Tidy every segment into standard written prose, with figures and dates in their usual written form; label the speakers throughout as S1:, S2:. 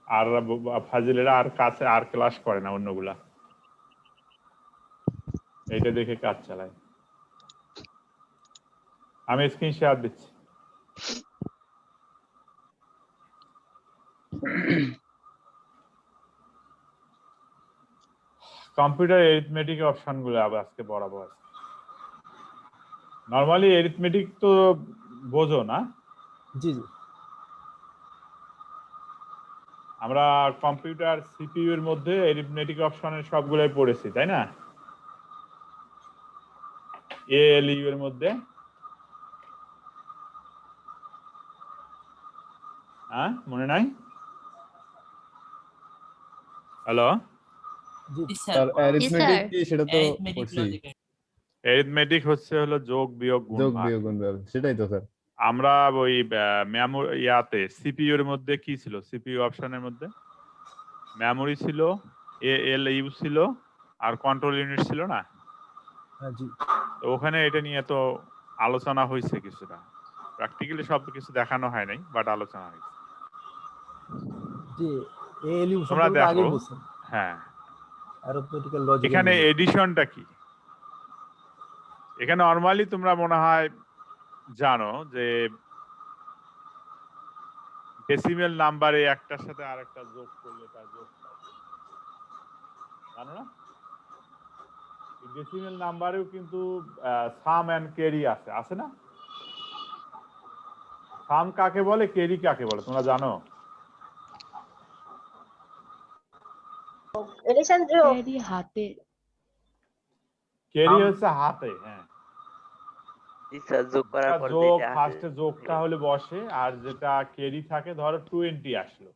S1: আর ফাজিলেরা আর কাছে আর ক্লাস করে না অন্যগুলা, এইটা দেখে কাজ চালায়। আমি স্ক্রিন শেয়ার দিচ্ছি। কম্পিউটার এরিথমেটিক অপশন গুলো আজকে পড়াবো। নরমালি এরিথমেটিক তো বোঝো না?
S2: জি জি।
S1: আমরা কম্পিউটার সিপিইউ এর মধ্যে এরিথমেটিক অপশনের সবগুলোই পড়েছি, তাই না? এএলইউ এর মধ্যে, হ্যাঁ মনে নাই? হ্যালো,
S2: স্যার অ্যারিথমেটিক কি সেটা তো পড়ছি।
S1: এরিথমেটিক হলো যোগ বিয়োগ গুণ
S2: যোগ
S1: ভাগ।
S2: বিয়োগ গুণ ভাগ, সেটাই তো স্যার।
S1: আমরা ওই ইয়াতে সিপিইউ এর মধ্যে কি ছিল? সিপিইউ অপশনের মধ্যে মেমোরি ছিল, এএলইউ ছিল, আর কন্ট্রোল ইউনিট ছিল না?
S2: হ্যাঁ জি।
S1: তো ওখানে এটা নিয়ে তো আলোচনা হয়েছে কিছুটা, প্র্যাকটিক্যালি সব কিছু দেখানো হয় নাই, বাট আলোচনা হয়েছে।
S2: জি, এএলইউ
S1: তোমরা
S2: সম্পর্কে আগে
S1: দেখো,
S2: বলছেন।
S1: হ্যাঁ,
S2: অ্যারিথমেটিক্যাল লজিক্যাল
S1: এখানে
S2: ইউনিট।
S1: এডিশনটা কি? এখানে নরমালি তোমরা মনে হয় জানো যে ডেসিমেল নাম্বারে একটার সাথে আরেকটা যোগ করলে তার যোগ পাই, জানো না? ডেসিমেল নাম্বারেও কিন্তু সাম এন্ড ক্যারি আছে না? সাম কাকে বলে, ক্যারি কাকে বলে, তোমরা জানো?
S3: এডিশন যোগ,
S4: ক্যারি হাতে,
S1: ক্যারি হচ্ছে হাতে, হ্যাঁ।
S5: জি স্যার, যোগ করার পর
S1: যোগ
S5: যেটা
S1: ফার্স্টে যোগটা হলে বসে, আর যেটা ক্যারি থাকে, ধরো 20 আসলো,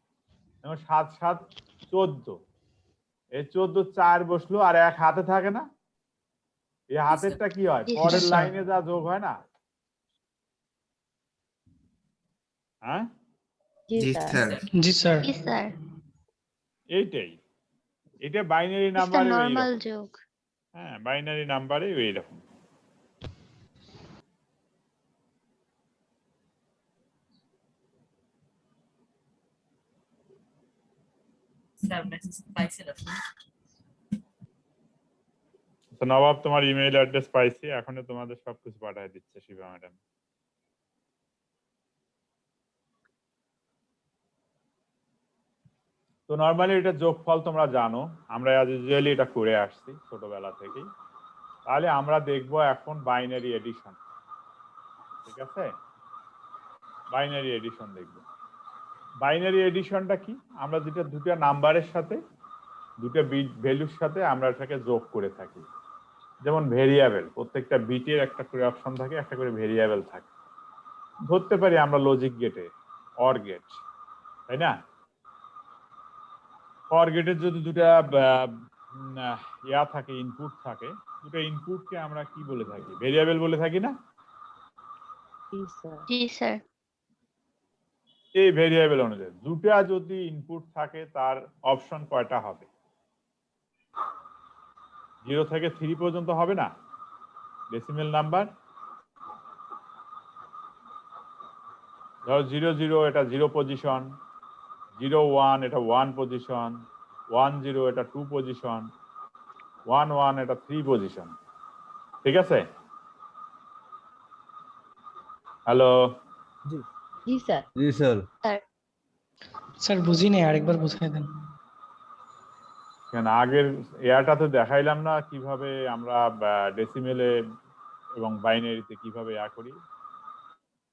S1: এবং 7 7 14, এই 14 4 বসলো, আর এক হাতে থাকে না? এই হাতেরটা কি হয়?
S3: জি,
S1: পরের
S4: স্যার।
S1: লাইনে যা যোগ হয় না, হ্যাঁ,
S3: জি স্যার,
S4: জি স্যার।
S3: জি স্যার,
S1: এইটাই, এটা বাইনারি
S3: এটা
S1: নাম্বারে
S3: নরমাল
S1: এইরকম।
S3: যোগ।
S1: হ্যাঁ, বাইনারি নাম্বারে এইরকম। তো নবাব, তোমার ইমেইল অ্যাড্রেস পাইছি, এখন তোমাদের সবকিছু পাঠিয়ে দিচ্ছে শিবা ম্যাডাম। তো নরমালি এটা যোগফল তোমরা জানো, আমরা অ্যাজ ইউজুয়ালি এটা করে আসছি ছোটবেলা থেকেই। তাহলে আমরা দেখব এখন বাইনারি এডিশন, ঠিক আছে? বাইনারি এডিশন দেখব। বাইনারি এডিশনটা কি? আমরা যেটা দুটো নাম্বারের সাথে, দুটো বিট ভ্যালুর সাথে আমরা এটাকে যোগ করে থাকি। যেমন ভেরিয়েবল, প্রত্যেকটা বিটের একটা করে অপশন থাকে, একটা করে ভেরিয়েবল থাকে। ধরতে পারি আমরা লজিক গেটে অর গেট, তাই না? অর গেটের যদি দুটা ইয়া থাকে, ইনপুট থাকে, দুটো ইনপুটকে আমরা কি বলে থাকি? ভেরিয়েবল বলে থাকি না?
S3: জি স্যার,
S1: এই ভেরিয়েবল অনুযায়ী দুটা যদি ইনপুট থাকে, তার অপশন কয়টা হবে? 0 থেকে 3 পর্যন্ত হবে না ডেসিমেল নাম্বার? ধরো 0 0 এটা 0 পজিশন, 0 1 এটা 1 পজিশন, 1 0 এটা 2 পজিশন, 1 1 এটা 3 পজিশন, ঠিক আছে? হ্যালো,
S2: জি
S3: জি স্যার,
S2: জি স্যার।
S4: স্যার বুঝি নাই, আরেকবার বুঝাই দেন।
S1: কেন আগের এয়ারটা তো দেখাইলাম না কিভাবে আমরা ডেসিমেলে এবং বাইনারিতে কিভাবে করি?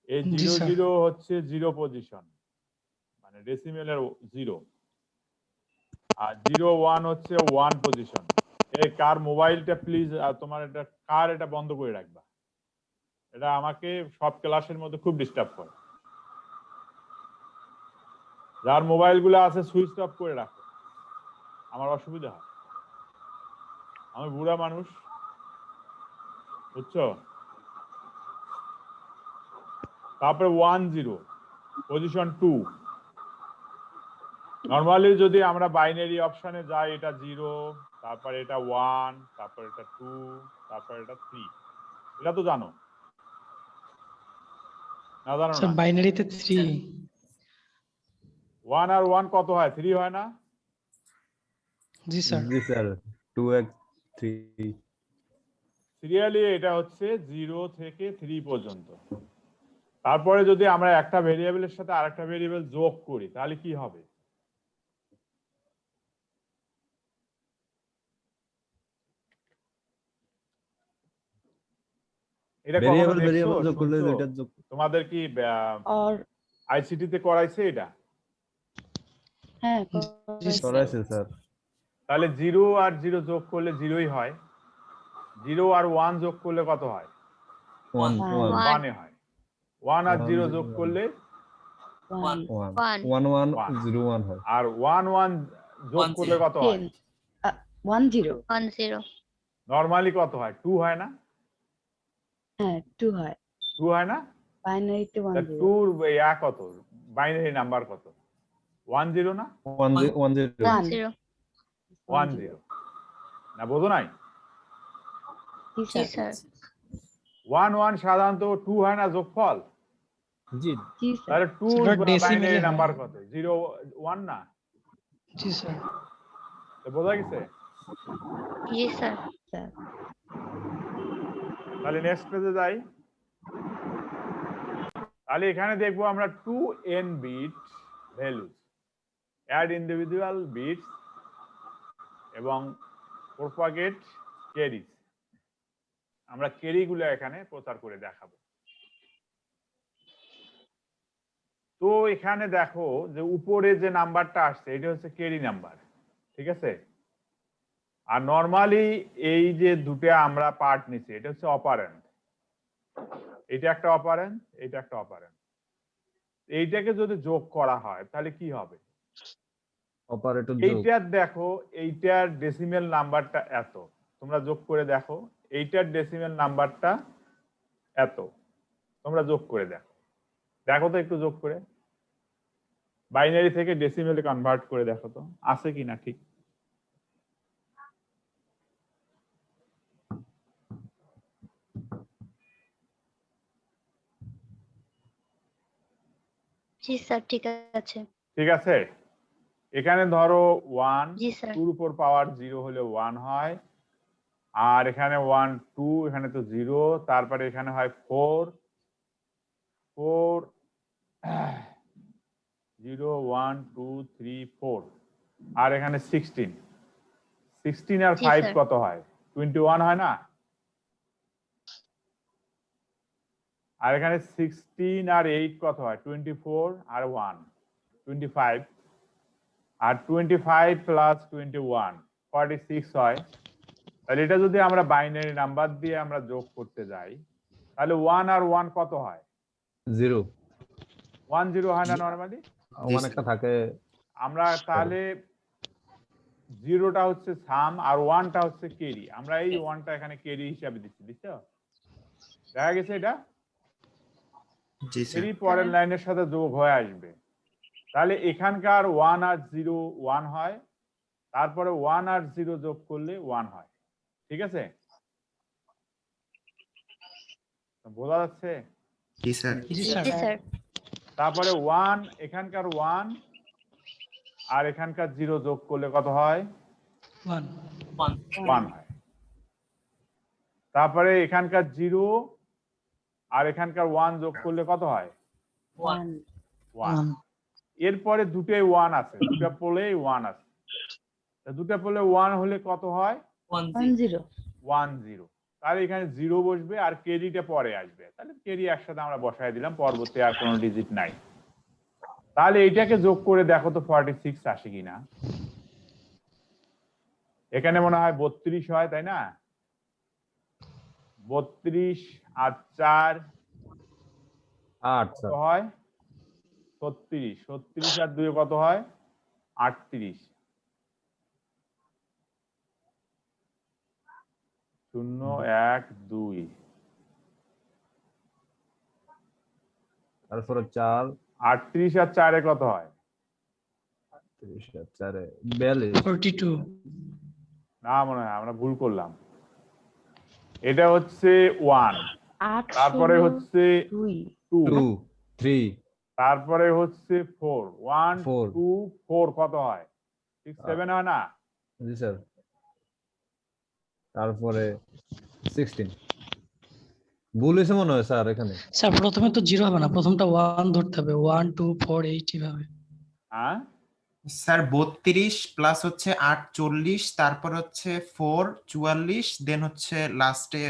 S1: এই
S4: জি
S1: 0
S4: স্যার।
S1: 0 হচ্ছে 0 পজিশন, মানে ডেসিমেলের 0, আর 0 1 হচ্ছে 1 পজিশন। এই কার মোবাইলটা প্লিজ, তোমার এটা কার এটা বন্ধ করে রাখবা, এটা আমাকে সব ক্লাসের মধ্যে খুব ডিস্টার্ব করে। যার মোবাইল গুলো আছে সুইচ অফ করে রাখো, আমার অসুবিধা হয়, আমি বুড়া মানুষ, বুঝছো? তারপরে 1 0 পজিশন 2। নরমালি যদি আমরা বাইনারি অপশনে যাই, এটা 0, তারপর এটা 1, তারপর এটা 2, তারপর এটা 3, এটা তো জানো না? জানো
S4: স্যার
S1: না?
S4: বাইনারিতে 3।
S1: 1 আর 1 কত হয়? 3 হয় না?
S4: জি স্যার।
S2: জি স্যার 2x 3
S1: সিরিয়ালি এটা হচ্ছে 0 থেকে 3 পর্যন্ত। তারপরে যদি আমরা একটা ভেরিয়েবলের সাথে আরেকটা ভেরিয়েবল যোগ করি তাহলে কি হবে? এটা কখনো
S2: ভেরিয়েবল
S1: দেখছো?
S2: ভেরিয়েবল যোগ করলে
S1: শুনছো?
S2: দুইটা যোগ
S1: তোমাদের কি
S3: और
S1: আইসিটি তে করাইছে এটা?
S3: है
S4: জি স্যার।
S2: করাইছে স্যার।
S1: তাহলে 0 আর 0 যোগ করলে 0ই হয়। 0 আর 1 যোগ করলে কত হয়?
S2: 1 1
S1: 1 এ হয়। 1 আর 0 যোগ করলে
S3: 1
S2: 1 1 1
S1: 1
S2: 0 1 হয়।
S1: আর 1 1 যোগ করলে কত হয়?
S3: 10 1 0
S1: নরমালি কত হয়? 2 হয় না?
S3: হ্যাঁ 2 হয়
S1: 2 হয় না?
S3: বাইনারিতে 1
S1: তা
S3: 0
S1: 2 এর কত? বাইনারি নাম্বার কত? 1 0 না?
S2: 1 0 1 0
S1: 1 0 না, বোঝো নাই?
S3: জি স্যার
S1: 1 1 সাধারণত 2 হয় না যোগফল?
S2: জি
S3: জি স্যার
S1: তাহলে 2
S4: সেটা ডেসিমেলে
S1: বাইনারি
S4: হয়।
S1: নাম্বার কত? 0 1 না?
S4: জি স্যার।
S1: তো বোঝা গেছে?
S3: স্যার
S1: তাহলে নেক্সট পেজে যাই। তাহলে এখানে দেখবো আমরা 2n bit values add individual bits এবং প্রপাগেট ক্যারিজ। আমরা ক্যারিগুলো এখানে প্রচার করে দেখাবো। তো এখানে দেখো যে উপরে যে নাম্বারটা আসছে এটা হচ্ছে ক্যারি নাম্বার, ঠিক আছে? আর নরমালি এই যে দুটো আমরা পার্ট নিছি এটা হচ্ছে অপারেন্ট। এটা একটা অপারেন্ট, এটা একটা অপারেন্ট। এইটাকে যদি যোগ করা হয় তাহলে কি হবে?
S2: অপারেটর যোগ
S1: এইটার দেখো, এইটার ডেসিমেল নাম্বারটা এত, তোমরা যোগ করে দেখো। এইটার ডেসিমেল নাম্বারটা এত, তোমরা যোগ করে দেখো। দেখো তো একটু যোগ করে, বাইনারি থেকে ডেসিমেলে কনভার্ট করে দেখো তো আছে কিনা ঠিক।
S6: জি স্যার, ঠিক আছে।
S1: ঠিক আছে, এখানে ধরো 1
S6: জি স্যার।
S1: 2 উপর পাওয়ার 0 হলে 1 হয়, আর এখানে 1 2, এখানে তো 0, তারপরে এখানে হয় 4 4 0 1 2 3 4, আর এখানে 16 16 আর
S6: জি
S1: 5
S6: স্যার।
S1: কত হয়? 21 হয় না? আর এখানে 16 আর 8 কত হয়? 24 আর 1 25, আর 25 প্লাস 21 46 হয়। তাহলে এটা যদি আমরা বাইনারি নাম্বার দিয়ে আমরা যোগ করতে যাই তাহলে 1 আর 1 কত হয়?
S2: 0
S1: 1 0 হয় না নরমালি?
S2: অনেকটা থাকে।
S1: আমরা তাহলে 0টা হচ্ছে সাম আর 1টা হচ্ছে ক্যারি। আমরা এই 1টা এখানে ক্যারি হিসাবে দিচ্ছি, বুঝছো? দেখা গেছে এটা ক্যারি পরের লাইনের সাথে যোগ হয়ে আসবে। তাহলে এখানকার 1 আর 0 1 হয়, তারপরে 1 আর 0 যোগ করলে 1 হয়, ঠিক আছে? বোঝা যাচ্ছে?
S4: জি
S6: জি
S4: স্যার।
S6: স্যার।
S1: তারপরে 1, এখানকার 1 আর এখানকার 0 যোগ করলে কত হয়?
S4: 1
S1: 1 হয়। তারপরে এখানকার 0 আর এখানকার 1 যোগ করলে কত হয়?
S3: 1
S1: 1। এরপরে দুটোই 1 আছে, দুটো পোলেই 1 আছে। তা দুটো পোলে 1 হলে কত হয়?
S3: 1 0
S1: 1 0। তাহলে এখানে 0 বসবে আর ক্যারিটা পরে আসবে। তাহলে ক্যারি একসাথে আমরা বসায় দিলাম, পরবর্তী আর কোনো ডিজিট নাই। তাহলে এইটাকে যোগ করে দেখো তো 46 আসে কিনা। এখানে মনে হয় 32 হয়, তাই না? 32 আর 4
S2: 8
S1: কত হয়? 36। 36 আর 2 কত হয়? 38। 0 1 2,
S2: তারপরে 4
S1: 38 আর 4 কত হয়?
S2: 4 42
S4: 42
S1: না, মনে হয় আমরা ভুল করলাম। এটা হচ্ছে 1,
S3: 8
S1: তারপরে
S3: 16
S1: হচ্ছে
S3: 2
S1: 2,
S2: 2 3
S1: তারপরে হচ্ছে 4 1
S2: 4
S1: 2 4 কত হয় 6 7 হয় না
S2: জি স্যার তারপরে 16 ভুল হয়েছে মনে হয় স্যার এখানে
S4: স্যার প্রথমে তো 0 হবে না, প্রথমটা 1 ধরতে হবে, 1 2 4 8 এভাবে।
S1: হ্যাঁ
S7: স্যার 32 প্লাস হচ্ছে 8 40, তারপর হচ্ছে 4 44, দেন হচ্ছে লাস্টে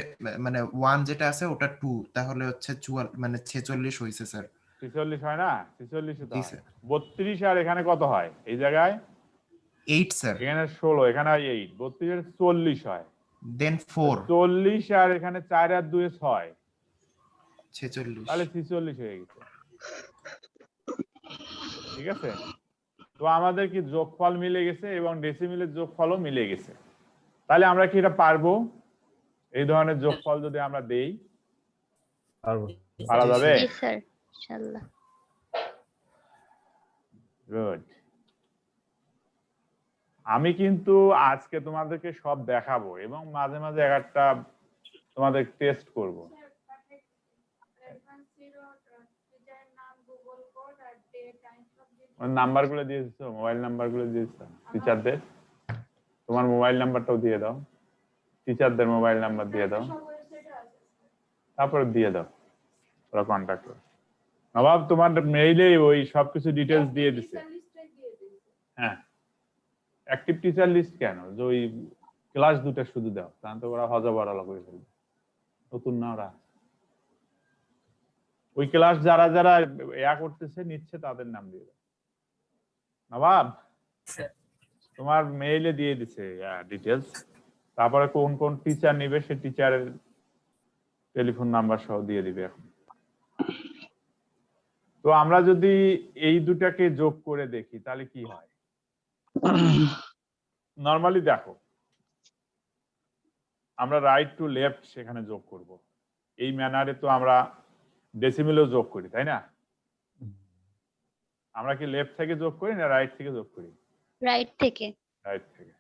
S7: মানে 1 যেটা আছে ওটা 2, তাহলে হচ্ছে 44 মানে 46 হয়েছে স্যার।
S1: 46 হয় না 46 তো
S7: জি
S1: হয়
S7: স্যার।
S1: 32 আর এখানে কত হয় এই জায়গায়
S7: 8 স্যার,
S1: এখানে 16 এখানে হয় 8 32 এর 40 হয়
S7: দেন 4
S1: 40 আর এখানে 4 আর 2 6
S7: 46।
S1: তাহলে 46 হয়ে গেছে ঠিক আছে তো আমাদের কি যোগফল মিলে গেছে এবং ডেসিমিলের যোগফলও মিলে গেছে তাহলে আমরা কি এটা পারবো এই ধরনের যোগফল যদি আমরা দেই
S2: পারবো
S1: পারা
S7: জি
S1: যাবে
S6: জি স্যার ইনশাআল্লাহ
S1: গুড আমি কিন্তু আজকে তোমাদেরকে সব দেখাবো এবং মাঝে মাঝে একটা তোমাদের টেস্ট করব নাম্বারগুলো দিয়ে দিচ্ছ মোবাইল নাম্বারগুলো দিয়ে দিচ্ছ টিচারদের তোমার মোবাইল নাম্বারটাও দিয়ে দাও টিচারদের মোবাইল নাম্বার দিয়ে দাও তারপরে দিয়ে দাও ওরা কন্ট্যাক্ট করো নবাব তোমার মেইলে ওই সবকিছু ডিটেলস দিয়ে দিছে হ্যাঁ অ্যাক্টিভ টিচার লিস্ট কেন যে ওই ক্লাস দুটো শুধু দাও তাহলে তো ওরা হজবরল করে ফেলবে নতুন না ওরা ওই ক্লাস যারা যারা ইয়া করতেছে নিচ্ছে তাদের নাম দিয়ে দাও নবাব তোমার মেইলে দিয়ে দিছে ডিটেলস তারপরে কোন কোন টিচার নিবে সেই টিচারের টেলিফোন নাম্বার সহ দিয়ে দিবে এখন তো আমরা যদি এই দুটাকে যোগ করে দেখি তাহলে কি হয় নরমালি দেখো আমরা রাইট টু লেফট সেখানে যোগ করব এই ম্যানারে তো আমরা ডেসিমেলও যোগ করি তাই না আমরা কি লেফট থেকে যোগ করি না রাইট থেকে যোগ করি
S6: রাইট থেকে
S1: রাইট থেকে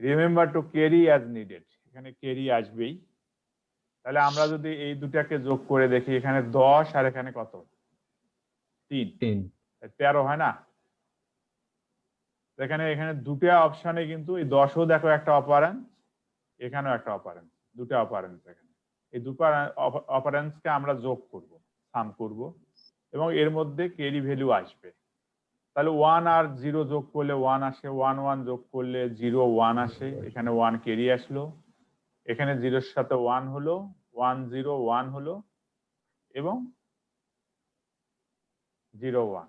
S1: remember to carry as needed এখানে ক্যারি আসবেই তাহলে আমরা যদি এই দুটাকে যোগ করে দেখি এখানে 10 আর এখানে কত 3 13 হয় না এখানে এখানে দুটো অপশনে কিন্তু এই 10ও দেখো একটা অপারেন্স এখানেও একটা অপারেন্স দুটো অপারেন্স এখানে এই দুটো অপারেন্সকে আমরা যোগ করব সাম করব এবং এর মধ্যে ক্যারি ভ্যালু আসবে তাহলে 1 আর 0 যোগ করলে 1 আসে 1 1 যোগ করলে 0 1 আসে এখানে 1 ক্যারি আসলো এখানে 0 এর সাথে 1 হলো 1 0 1 হলো এবং 0 1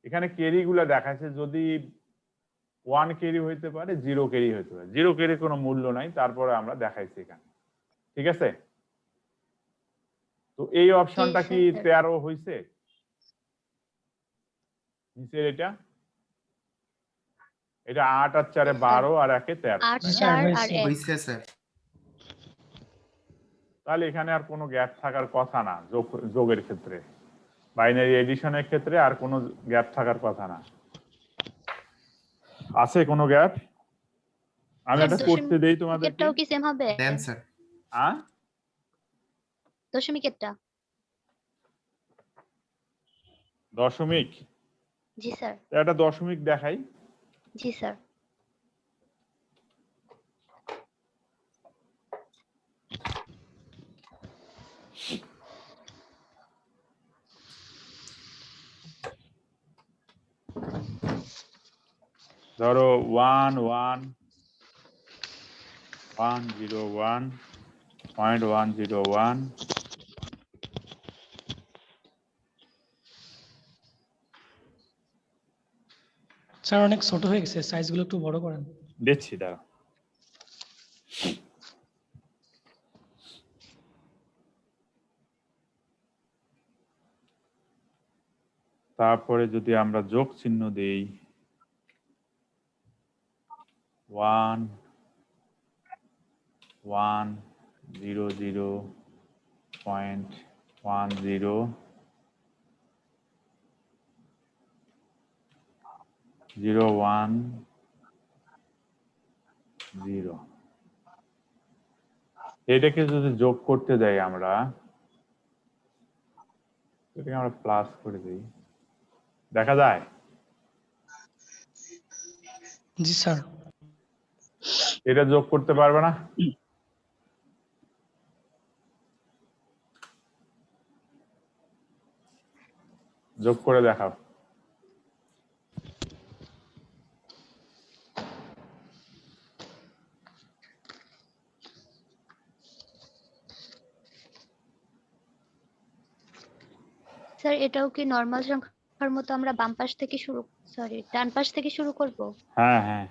S1: এখানে ক্যারি গুলো দেখাচ্ছে যদি 1 ক্যারি হইতে পারে 0 ক্যারি হইতে পারে 0 ক্যারি কোনো মূল্য নাই তারপরে আমরা দেখাইছি এখানে ঠিক আছে তো এই অপশনটা কি 13 হইছে নিচের এটা 8 আর 4 এ 12 আর 1 এ 13
S6: 8 4 আর 1
S7: হয়েছে স্যার।
S1: তাহলে এখানে আর কোনো গ্যাপ থাকার কথা না যোগের ক্ষেত্রে বাইনারি এডিশনের ক্ষেত্রে আর কোনো গ্যাপ থাকার কথা না আছে কোনো গ্যাপ আমি এটা করতে দেই তোমাদেরকে
S6: এটাও কি সেম হবে
S7: দেন স্যার।
S1: হ্যাঁ
S6: দশমিকেরটা
S1: দশমিক
S6: জি স্যার
S1: একটা দশমিক দেখাই
S6: জি স্যার
S1: ধরো 1 1 101.101
S4: স্যার অনেক ছোট হয়ে গেছে, সাইজগুলো একটু বড় করেন।
S1: দেখছি দাঁড়া তারপরে যদি আমরা যোগ চিহ্ন দেই 1 1 0 0.10 0 1 0 এটাকে যদি যোগ করতে যাই আমরা এটাকে আমরা প্লাস করে দিই, দেখা যায়?
S4: জি স্যার।
S1: এটা যোগ করতে পারবে না? যোগ করে দেখাও।
S6: স্যার এটাও কি নরমাল সংখ্যার মতো আমরা বাম পাশ থেকে শুরু, সরি ডান পাশ থেকে শুরু করব?
S1: হ্যাঁ হ্যাঁ,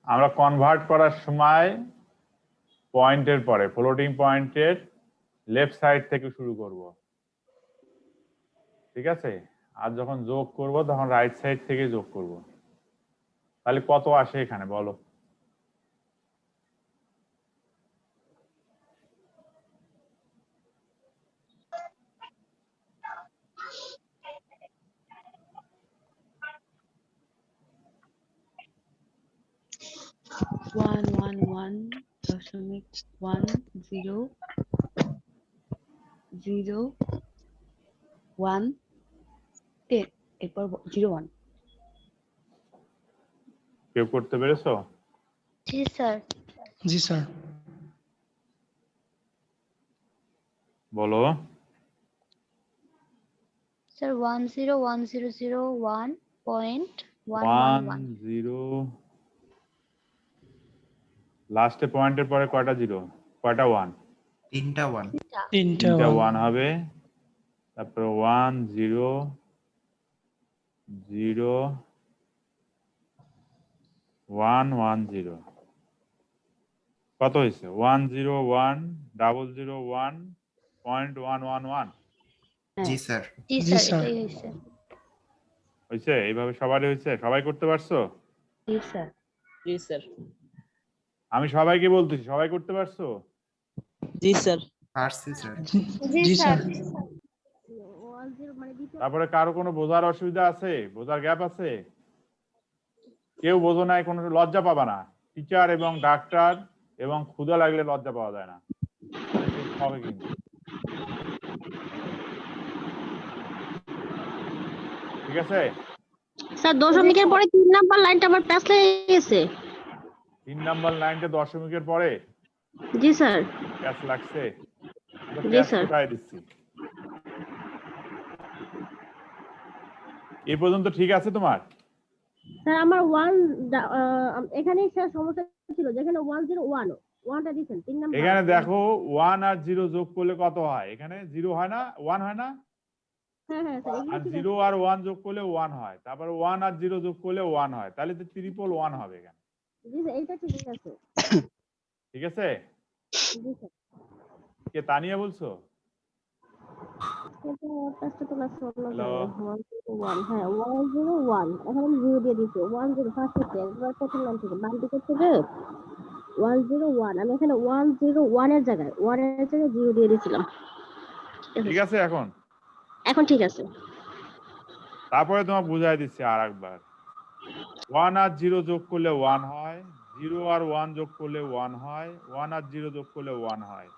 S1: আমরা কনভার্ট করার সময় পয়েন্টের পরে, ফ্লোটিং পয়েন্টের লেফট সাইড থেকে শুরু করব, ঠিক আছে? আর যখন যোগ করব তখন রাইট সাইড থেকে যোগ করব। তাহলে কত আসে এখানে বলো?
S3: ওয়ান ওয়ান ওয়ান দশমিক 10 0 1 10 এরপর 01।
S1: কেউ করতে পেরেছো?
S6: জি স্যার।
S4: জি স্যার।
S1: বলো।
S6: স্যার 101,001.111
S1: 10 লাস্টে পয়েন্টের পরে কয়টা জিরো, কয়টা ওয়ান?
S7: 3টা 1।
S4: তিনটা
S1: তিনটা
S4: one।
S1: ওয়ান হবে, তারপরে 1 0 0 1 1 0, কত হয়েছে? 101,001.111
S7: জি স্যার।
S6: জি
S4: জি
S6: স্যার
S4: স্যার।
S6: এটাই হয়েছে।
S1: হয়েছে? এইভাবে সবারই হয়েছে? সবাই করতে পারছো?
S3: জি স্যার।
S8: জি স্যার।
S1: আমি সবাইকে বলতেছি, সবাই করতে পারছো?
S8: জি স্যার।
S7: পারছি স্যার।
S4: জি স্যার।
S1: তারপরে কারো কোনো বোঝার অসুবিধা আছে, বোঝার গ্যাপ আছে? কেউ বোঝো নাই, কোনো লজ্জা পাবা না। টিচার এবং ডাক্তার এবং ক্ষুধা লাগলে লজ্জা পাওয়া যায় না, হবে কিন্তু। ঠিক আছে?
S9: স্যার দশমিকের পরে 3 নাম্বার লাইনটা আবার প্যাচ লেগে গেছে।
S1: 3 নাম্বার লাইনটা দশমিকের পরে
S9: জি স্যার।
S1: প্যাচ লাগছে।
S9: জি স্যার।
S1: কোথায় দিচ্ছি? এই পর্যন্ত ঠিক আছে তোমার?
S9: স্যার আমার 1 এখানেই স্যার সমস্যা ছিল, যেখানে 101 1টা দিবেন 3 নাম্বার।
S1: এখানে দেখো 1 আর 0 যোগ করলে কত হয়? এখানে 0 হয় না, 1 হয় না?
S9: হ্যাঁ হ্যাঁ স্যার
S1: আর 0 আর 1 যোগ করলে 1 হয়, তারপর 1 আর 0 যোগ করলে 1 হয়, তাহলে তো ট্রিপল 1 হবে এখানে।
S9: জি স্যার এইটা ঠিক আছে।
S1: ঠিক আছে?
S9: জি স্যার।
S1: কে তানিয়া বলছো?
S9: এটা প্যাচটা তো লাগছে অন্য
S1: হ্যালো,
S9: জায়গায়। 101 হ্যাঁ 101 এখন আমি 0 দিয়ে দিছি। 10 ফার্স্ট থেকে একবার প্রথম লাইন থেকে বাম দিকে থেকে 101 আমি এখানে 101 এর জায়গায় 0 দিয়ে দিয়েছিলাম।
S1: ঠিক আছে এখন?
S9: এখন ঠিক আছে।
S1: তারপরে তোমার বুঝাই দিচ্ছি আর একবার। 1 আর 0 যোগ করলে 1 হয়, 0 আর 1 যোগ করলে 1 হয়, 1 আর 0 যোগ করলে 1 হয়।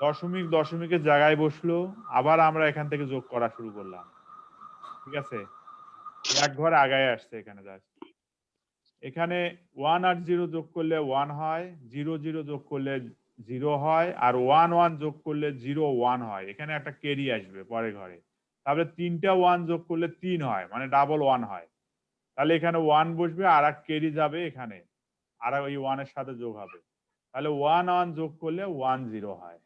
S1: দশমিক দশমিকের জায়গায় বসলো, আবার আমরা এখান থেকে যোগ করা শুরু করলাম। ঠিক আছে? এক ঘর আগায় আসছে এখানে জাস্ট। এখানে 1 আর 0 যোগ করলে 1 হয়, 0 0 যোগ করলে 0 হয়, আর 1 1 যোগ করলে 0 1 হয়। এখানে একটা কেরি আসবে পরের ঘরে। তাহলে 3টা 1 যোগ করলে 3 হয়, মানে ডাবল 1 হয়। তাহলে এখানে 1 বসবে, আর এক কেরি যাবে এখানে, আর ওই 1 এর সাথে যোগ হবে। তাহলে 1 1 যোগ করলে 1 0 হয়।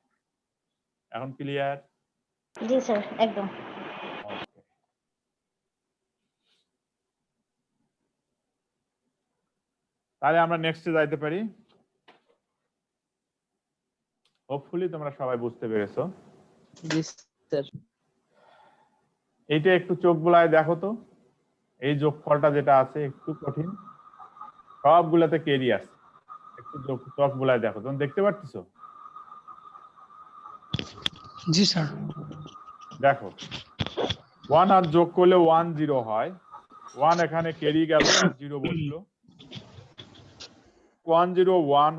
S1: এখন ক্লিয়ার?
S9: জি স্যার একদম।
S1: ওকে। তাহলে আমরা নেক্সটে যাইতে পারি। হোপফুলি তোমরা সবাই বুঝতে পেরেছো।
S8: জি স্যার।
S1: এইটা একটু চোখ বুলায় দেখো তো, এই যোগফলটা যেটা আছে একটু কঠিন, সবগুলাতে কেরি আছে। একটু চোখ বুলায় দেখো, তুমি দেখতে পাচ্ছো?
S4: জি স্যার।
S1: দেখো 1 আর যোগ করলে 1 0 হয়, 1 এখানে কেরি গেল, 0 বসলো। 101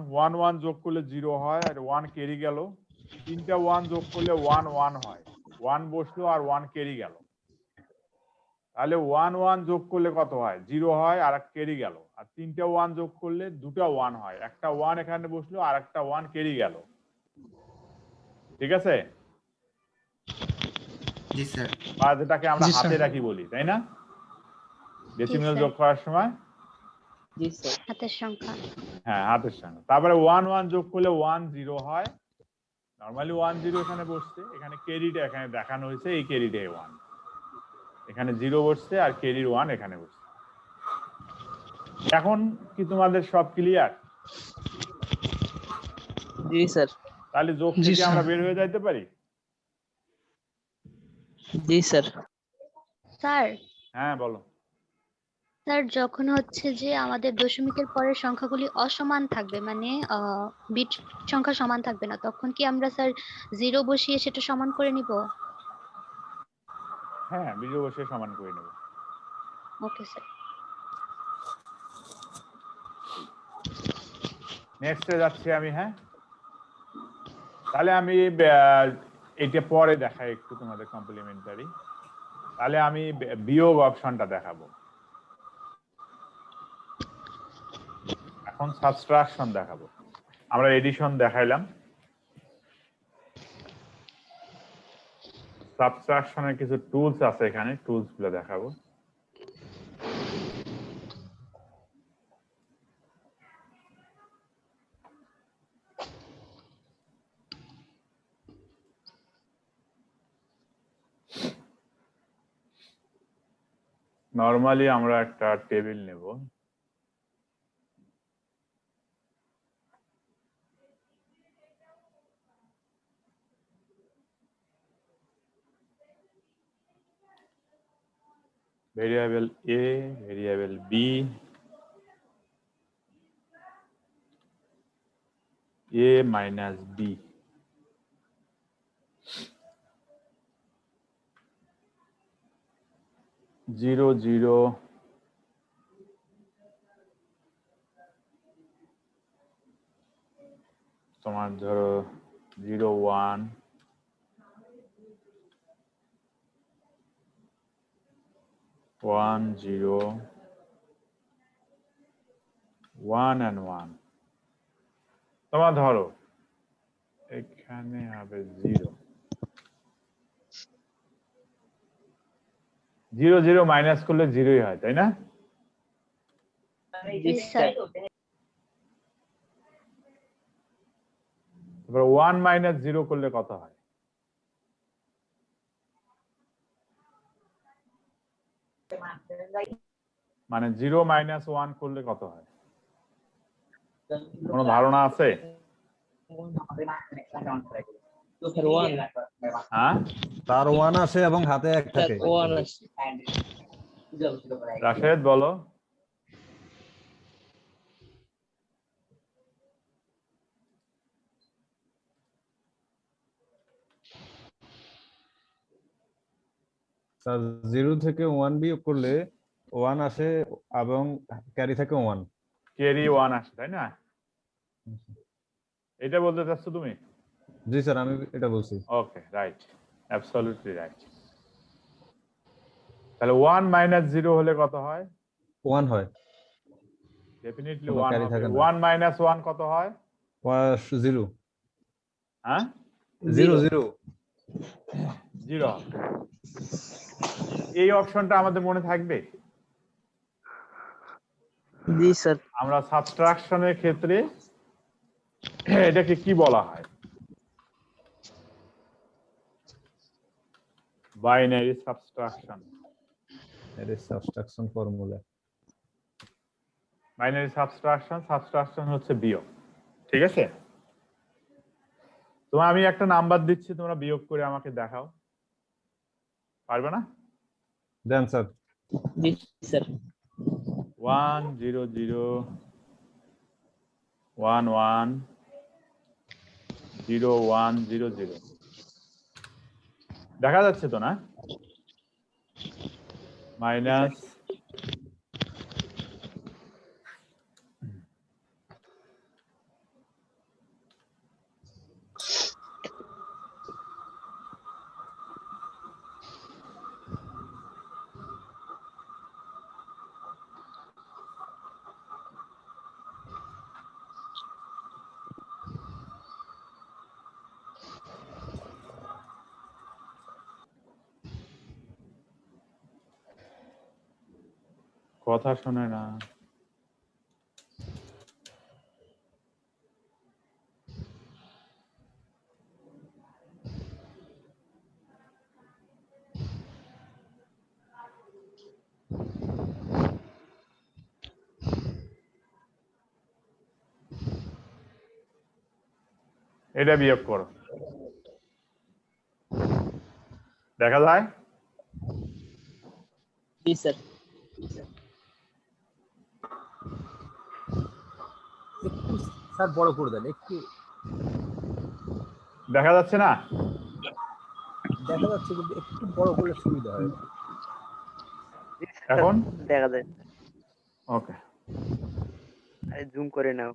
S1: 1 যোগ করলে 0 হয় আর 1 ক্যারি গেল, তিনটা 1 যোগ করলে 1 1 হয়, 1 বসলো আর 1 ক্যারি গেল। তাহলে 1 1 যোগ করলে কত হয়? 0 হয় আর এক ক্যারি গেল। আর তিনটা 1 যোগ করলে দুটা 1 হয়, একটা 1 এখানে বসলো আর একটা 1 ক্যারি গেল। ঠিক আছে?
S7: জি স্যার।
S1: বা যেটাকে আমরা
S4: জি, স্যার।
S1: হাতে রাখি বলি, তাই না? Decimal
S6: sir.
S1: যোগ করার সময়
S8: জি স্যার।
S6: হাতের সংখ্যা।
S1: হ্যাঁ, হাতের সঙ্গে। তারপরে 1 1 যোগ করলে 1 0 হয়। নরমালি 1 0 এখানে বসছে, এখানে ক্যারিটা এখানে দেখানো হয়েছে, এই ক্যারিটাই 1। এখানে 0 বসছে আর ক্যারির 1 এখানে বসছে। এখন কি তোমাদের সব ক্লিয়ার?
S8: জি স্যার।
S1: তাহলে যোগ
S4: জি,
S1: থেকে আমরা
S4: স্যার।
S1: বের হয়ে যাইতে পারি?
S8: জি স্যার।
S6: স্যার,
S1: হ্যাঁ, বলো।
S6: স্যার যখন হচ্ছে যে আমাদের দশমিকের পরের সংখ্যাগুলি অসমান থাকবে, মানে বিট সংখ্যা সমান থাকবে না, তখন কি আমরা স্যার 0 বসিয়ে সেটা সমান করে নিব?
S1: হ্যাঁ, বিজয় বসে সমান করে নেব।
S6: Okay sir.
S1: নেক্সটে যাচ্ছি আমি। হ্যাঁ, তাহলে আমি এটা পরে দেখাই একটু তোমাদের কমপ্লিমেন্টারি। তাহলে আমি বিয়োগ অপশনটা দেখাবো। এখন সাবট্রাকশন দেখাবো। আমরা এডিশন দেখাইলাম, সাবট্রাকশনের কিছু টুলস আছে এখানে, টুলস গুলো দেখাবো। নরমালি আমরা একটা টেবিল নেব। ভেরিয়েবল এ, ভেরিয়েবল বি, এ মাইনাস বি, জিরো জিরো, তোমার ধরো 0 1, 1 0, 1 and 1। তোমার ধরো এখানে হবে 0 0 0 মাইনাস করলে 0ই হয়, তাই না?
S8: জি স্যার।
S1: এবার 1 মাইনাস 0 করলে কত হয়? মানে 0 মাইনাস 1 করলে কত হয়? কোনো ধারণা আছে?
S8: স্যার 1।
S1: হ্যাঁ,
S2: তার 1 আসে এবং হাতে 1
S8: স্যার
S2: থাকে।
S8: 1 আছে।
S1: রাশেদ বলো।
S2: স্যার 0 থেকে 1 বিয়োগ করলে 1 আসে এবং ক্যারি থাকে 1।
S1: ক্যারি 1 আসে, তাই না? এটা বলতে চাচ্ছ তুমি?
S2: জি স্যার, আমি এটা বলছি।
S1: ওকে, রাইট, অ্যাবসলিউটলি রাইট। তাহলে 1 মাইনাস 0 হলে কত হয়?
S2: 1 হয়।
S1: ডেফিনেটলি
S2: কোনো
S1: 1
S2: ক্যারি
S1: হবে।
S2: থাকে না।
S1: 1 মাইনাস 1 কত হয়?
S2: 0
S1: হ্যাঁ,
S2: 0 0
S1: 0 হবে। এই অপশনটা আমাদের মনে থাকবে।
S8: জি স্যার।
S1: আমরা সাবট্রাকশনের ক্ষেত্রে এটাকে কি বলা হয়? Binary subtraction.
S2: এর subtraction formula.
S1: Binary subtraction, subtraction হচ্ছে বিয়োগ। ঠিক আছে? তোমার আমি একটা নাম্বার দিচ্ছি, তোমরা বিয়োগ করে আমাকে দেখাও, পারবে না?
S2: দেন স্যার।
S8: জি স্যার।
S1: 1 0 0 1 1 0 1 0 0। দেখা যাচ্ছে তো না? মাইনাস কথা শোনে না। এটা বিয়োগ করো, দেখা যায়।
S8: জি স্যার।
S10: একটু স্যার বড় করে দেন, একটু
S1: দেখা যাচ্ছে না?
S10: দেখা যাচ্ছে কিন্তু একটু বড় করলে সুবিধা হয়।
S1: এখন
S5: দেখা যায়।
S1: ওকে,
S5: জুম করে নাও।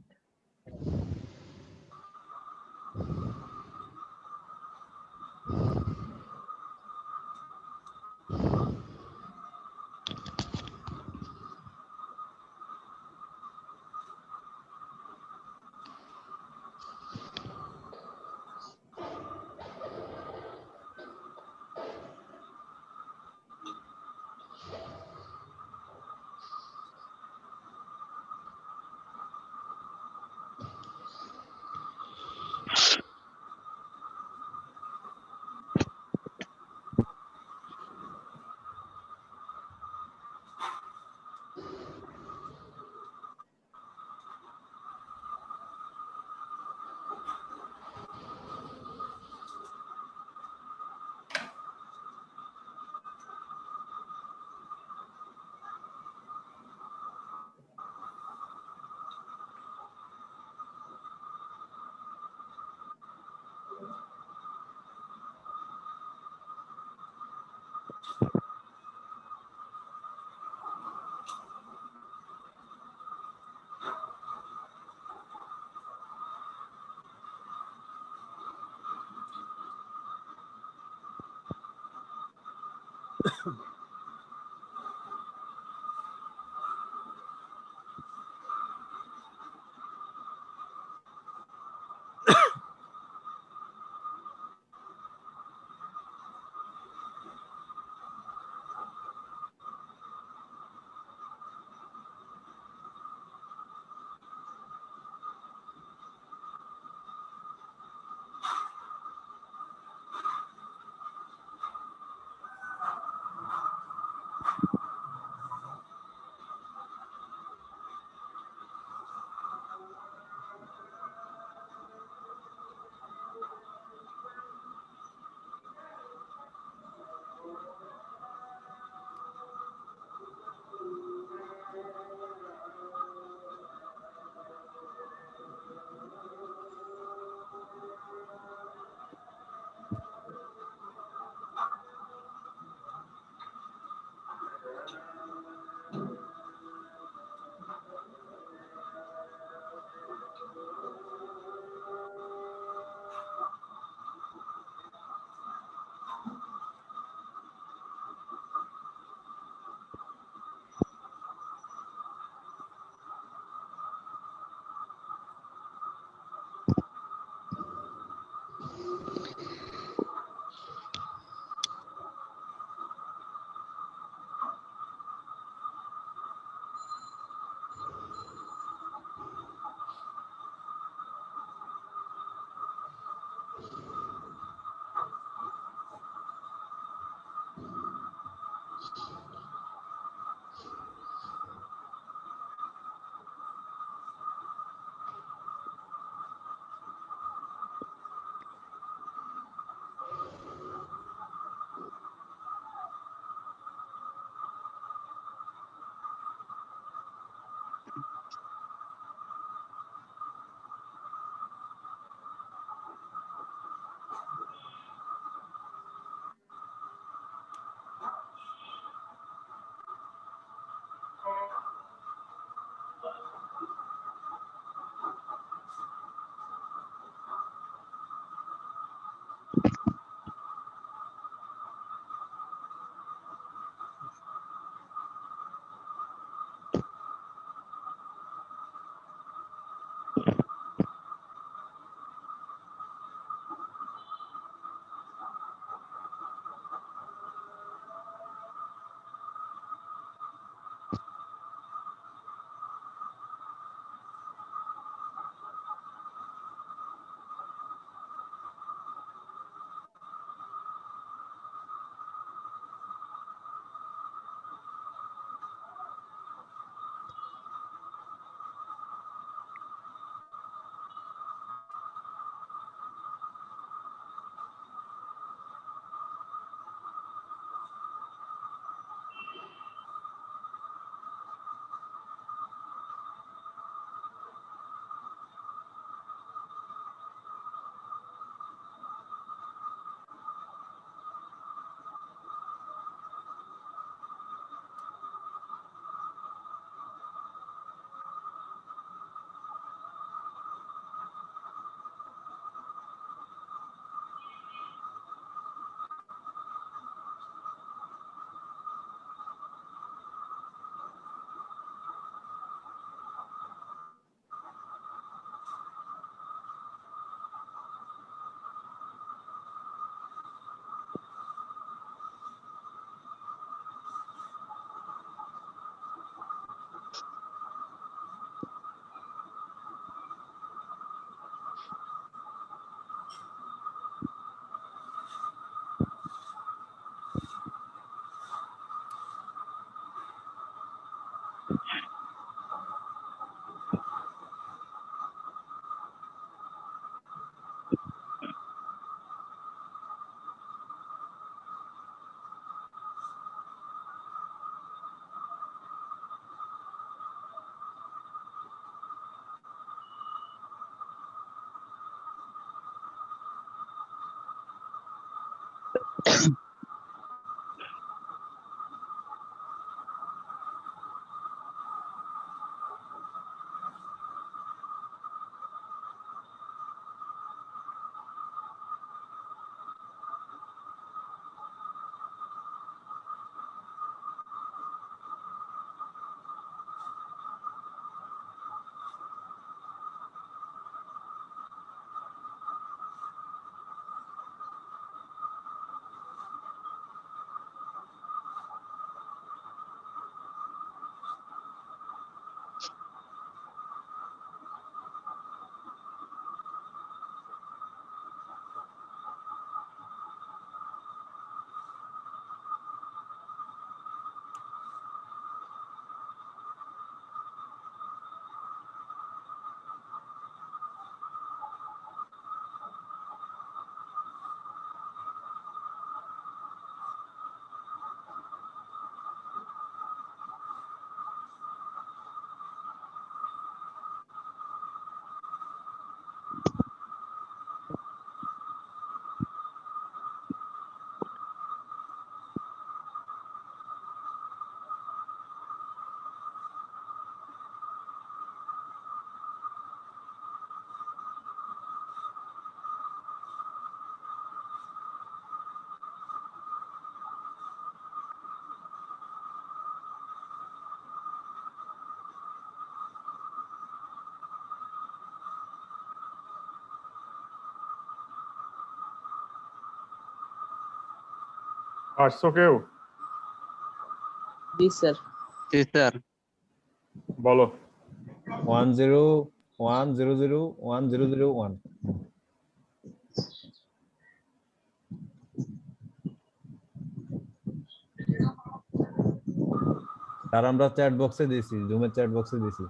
S1: আসছো কেউ?
S8: জি স্যার।
S5: জি স্যার।
S1: বলো।
S2: 101001001। আর আমরা চ্যাট বক্সে দিয়েছি, জুমের চ্যাট বক্সে দিয়েছি।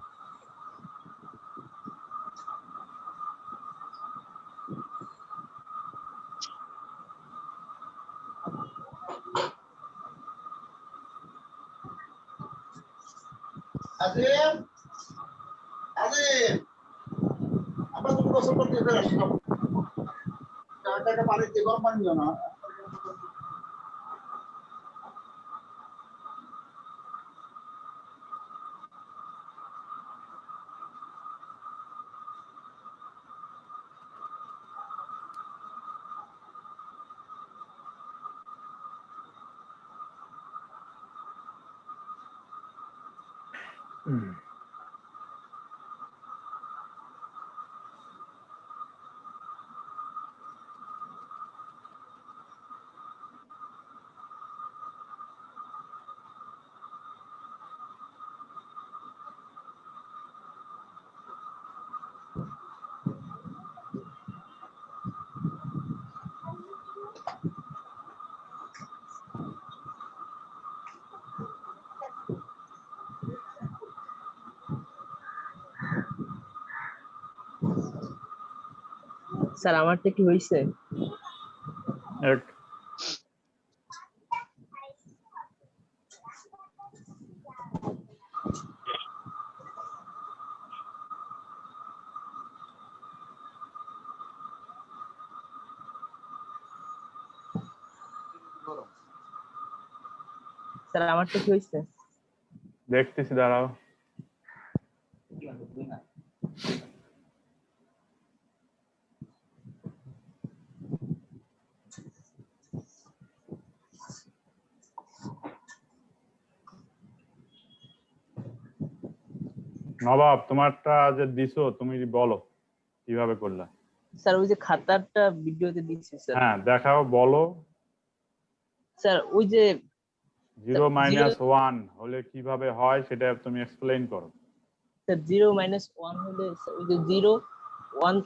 S8: স্যার আমারটা কি হয়েছে?
S1: এক
S8: স্যার আমারটা কি হয়েছে?
S1: দেখতেছি, দাঁড়াও। নবাব, তোমারটা যে দিছো তুমি বলো কিভাবে করলা।
S8: স্যার ওই যে খাতারটা ভিডিওতে দিচ্ছি স্যার।
S1: হ্যাঁ দেখাও, বলো।
S8: স্যার ওই যে
S1: 0 - 1 হলে কিভাবে হয় সেটা তুমি এক্সপ্লেইন করো।
S8: স্যার 0 - 1 হলে ওই যে 0 1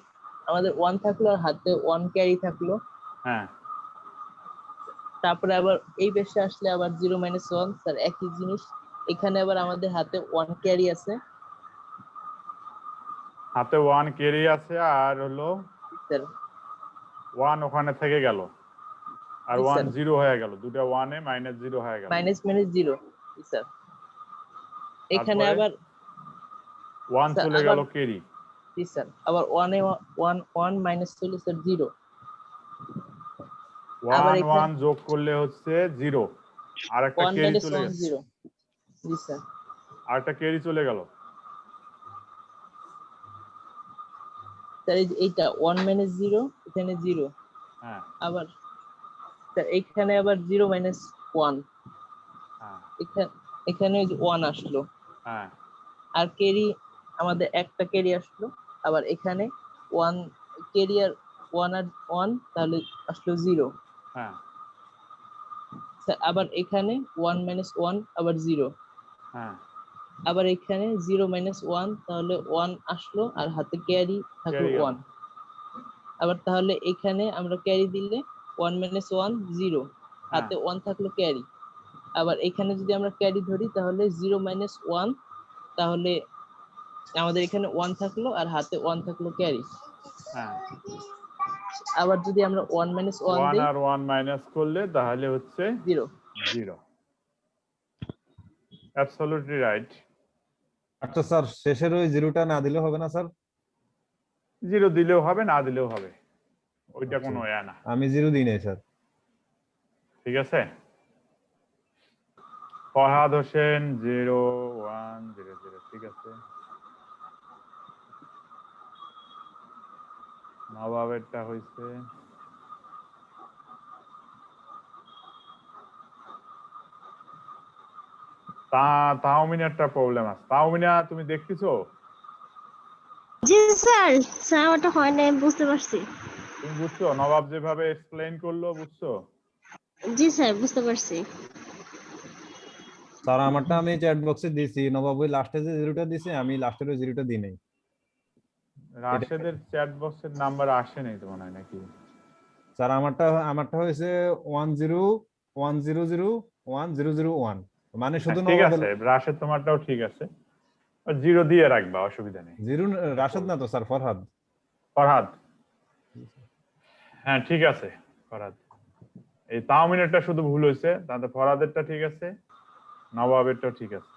S8: আমাদের 1 থাকলো আর হাতে 1 ক্যারি থাকলো।
S1: হ্যাঁ,
S8: তারপরে আবার এই পেশে আসলে আবার 0 - 1 স্যার একই জিনিস। এখানে আবার আমাদের হাতে 1 ক্যারি আছে।
S1: হাতে 1 ক্যারি আছে আর হলো
S8: স্যার
S1: 1 ওখানে থেকে গেল আর
S8: জি
S1: 1
S8: স্যার।
S1: 0 হয়ে গেল, দুটো 1 এ -0 হয়ে গেল।
S8: -0 জি স্যার। এখানে
S1: তারপরে
S8: আবার
S1: 1
S8: স্যার
S1: চলে
S8: আবার
S1: গেল ক্যারি।
S8: জি স্যার আবার 1 এ 1 1 মাইনাস হলো স্যার 0। আবার
S1: 1
S8: এখানে
S1: 1 যোগ করলে হচ্ছে 0 আর একটা
S8: 1
S1: ক্যারি
S8: minus
S1: চলে
S8: 1
S1: গেছে
S8: 0 জি স্যার
S1: আর একটা ক্যারি চলে গেল
S8: স্যার এইটা 1 minus 0 এখানে 0
S1: হ্যাঁ
S8: আবার স্যার এখানে আবার 0 minus 1
S1: হ্যাঁ
S8: এখানে 1 আসলো
S1: হ্যাঁ
S8: আর ক্যারি আমাদের একটা ক্যারি আসলো আবার এখানে 1 ক্যারি আর 1 আর 1 তাহলে আসলো 0
S1: হ্যাঁ
S8: স্যার আবার এখানে 1 minus 1 আবার 0
S1: হ্যাঁ
S8: আবার এখানে 0 minus 1 তাহলে 1 আসলো আর হাতে ক্যারি থাকলো
S1: ক্যারি গেল
S8: 1 আবার তাহলে এখানে আমরা ক্যারি দিলে 1 minus 1 0 হাতে 1 থাকলো ক্যারি আবার এখানে যদি আমরা ক্যারি ধরি তাহলে 0 minus 1 তাহলে আমাদের এখানে 1 থাকলো আর হাতে 1 থাকলো ক্যারি
S1: হ্যাঁ
S8: আবার যদি আমরা 1 minus 1
S1: 1
S8: দেই
S1: আর 1 মাইনাস করলে তাহলে হচ্ছে
S8: 0
S1: 0 অ্যাবসলিউটলি রাইট
S2: আচ্ছা স্যার শেষের ওই জিরোটা না দিলে হবে না স্যার?
S1: 0 দিলেও হবে না দিলেও হবে ওইটা
S2: আচ্ছা।
S1: কোনো ইয়া না
S2: আমি জিরো দিই নাই স্যার।
S1: ঠিক আছে ফরহাদ হোসেন 0 1 0 0 ঠিক আছে নবাবেরটা হইছে তাওমিনারটা প্রবলেম আছে তাওমিনা তুমি দেখতেছো
S9: জি স্যার স্যার আমারটা হয় না বুঝতে পারছি
S1: তুমি বুঝছো নবাব যেভাবে এক্সপ্লেইন করলো বুঝছো
S9: জি স্যার বুঝতে পারছি
S2: স্যার আমারটা আমি চ্যাট বক্সে দিয়েছি, নবাব ওই লাস্টে যে জিরোটা দিছে আমি লাস্টের ওই জিরোটা দিই নাই।
S1: রাশেদের চ্যাট বক্সের নাম্বার আসে নাই তো মনে হয় নাকি
S2: স্যার আমারটা হয়েছে 101001 মানে শুধু
S1: ঠিক
S2: নবাবের
S1: আছে রাশেদ তোমারটাও ঠিক আছে 0 দিয়ে রাখবা অসুবিধা নেই
S2: জিরো। রাশেদ না তো স্যার, ফরহাদ।
S1: ফরহাদ হ্যাঁ ঠিক আছে ফরহাদ এই তাওমিনেরটা শুধু ভুল হয়েছে তাতে ফরহাদেরটা ঠিক আছে নবাবেরটাও ঠিক আছে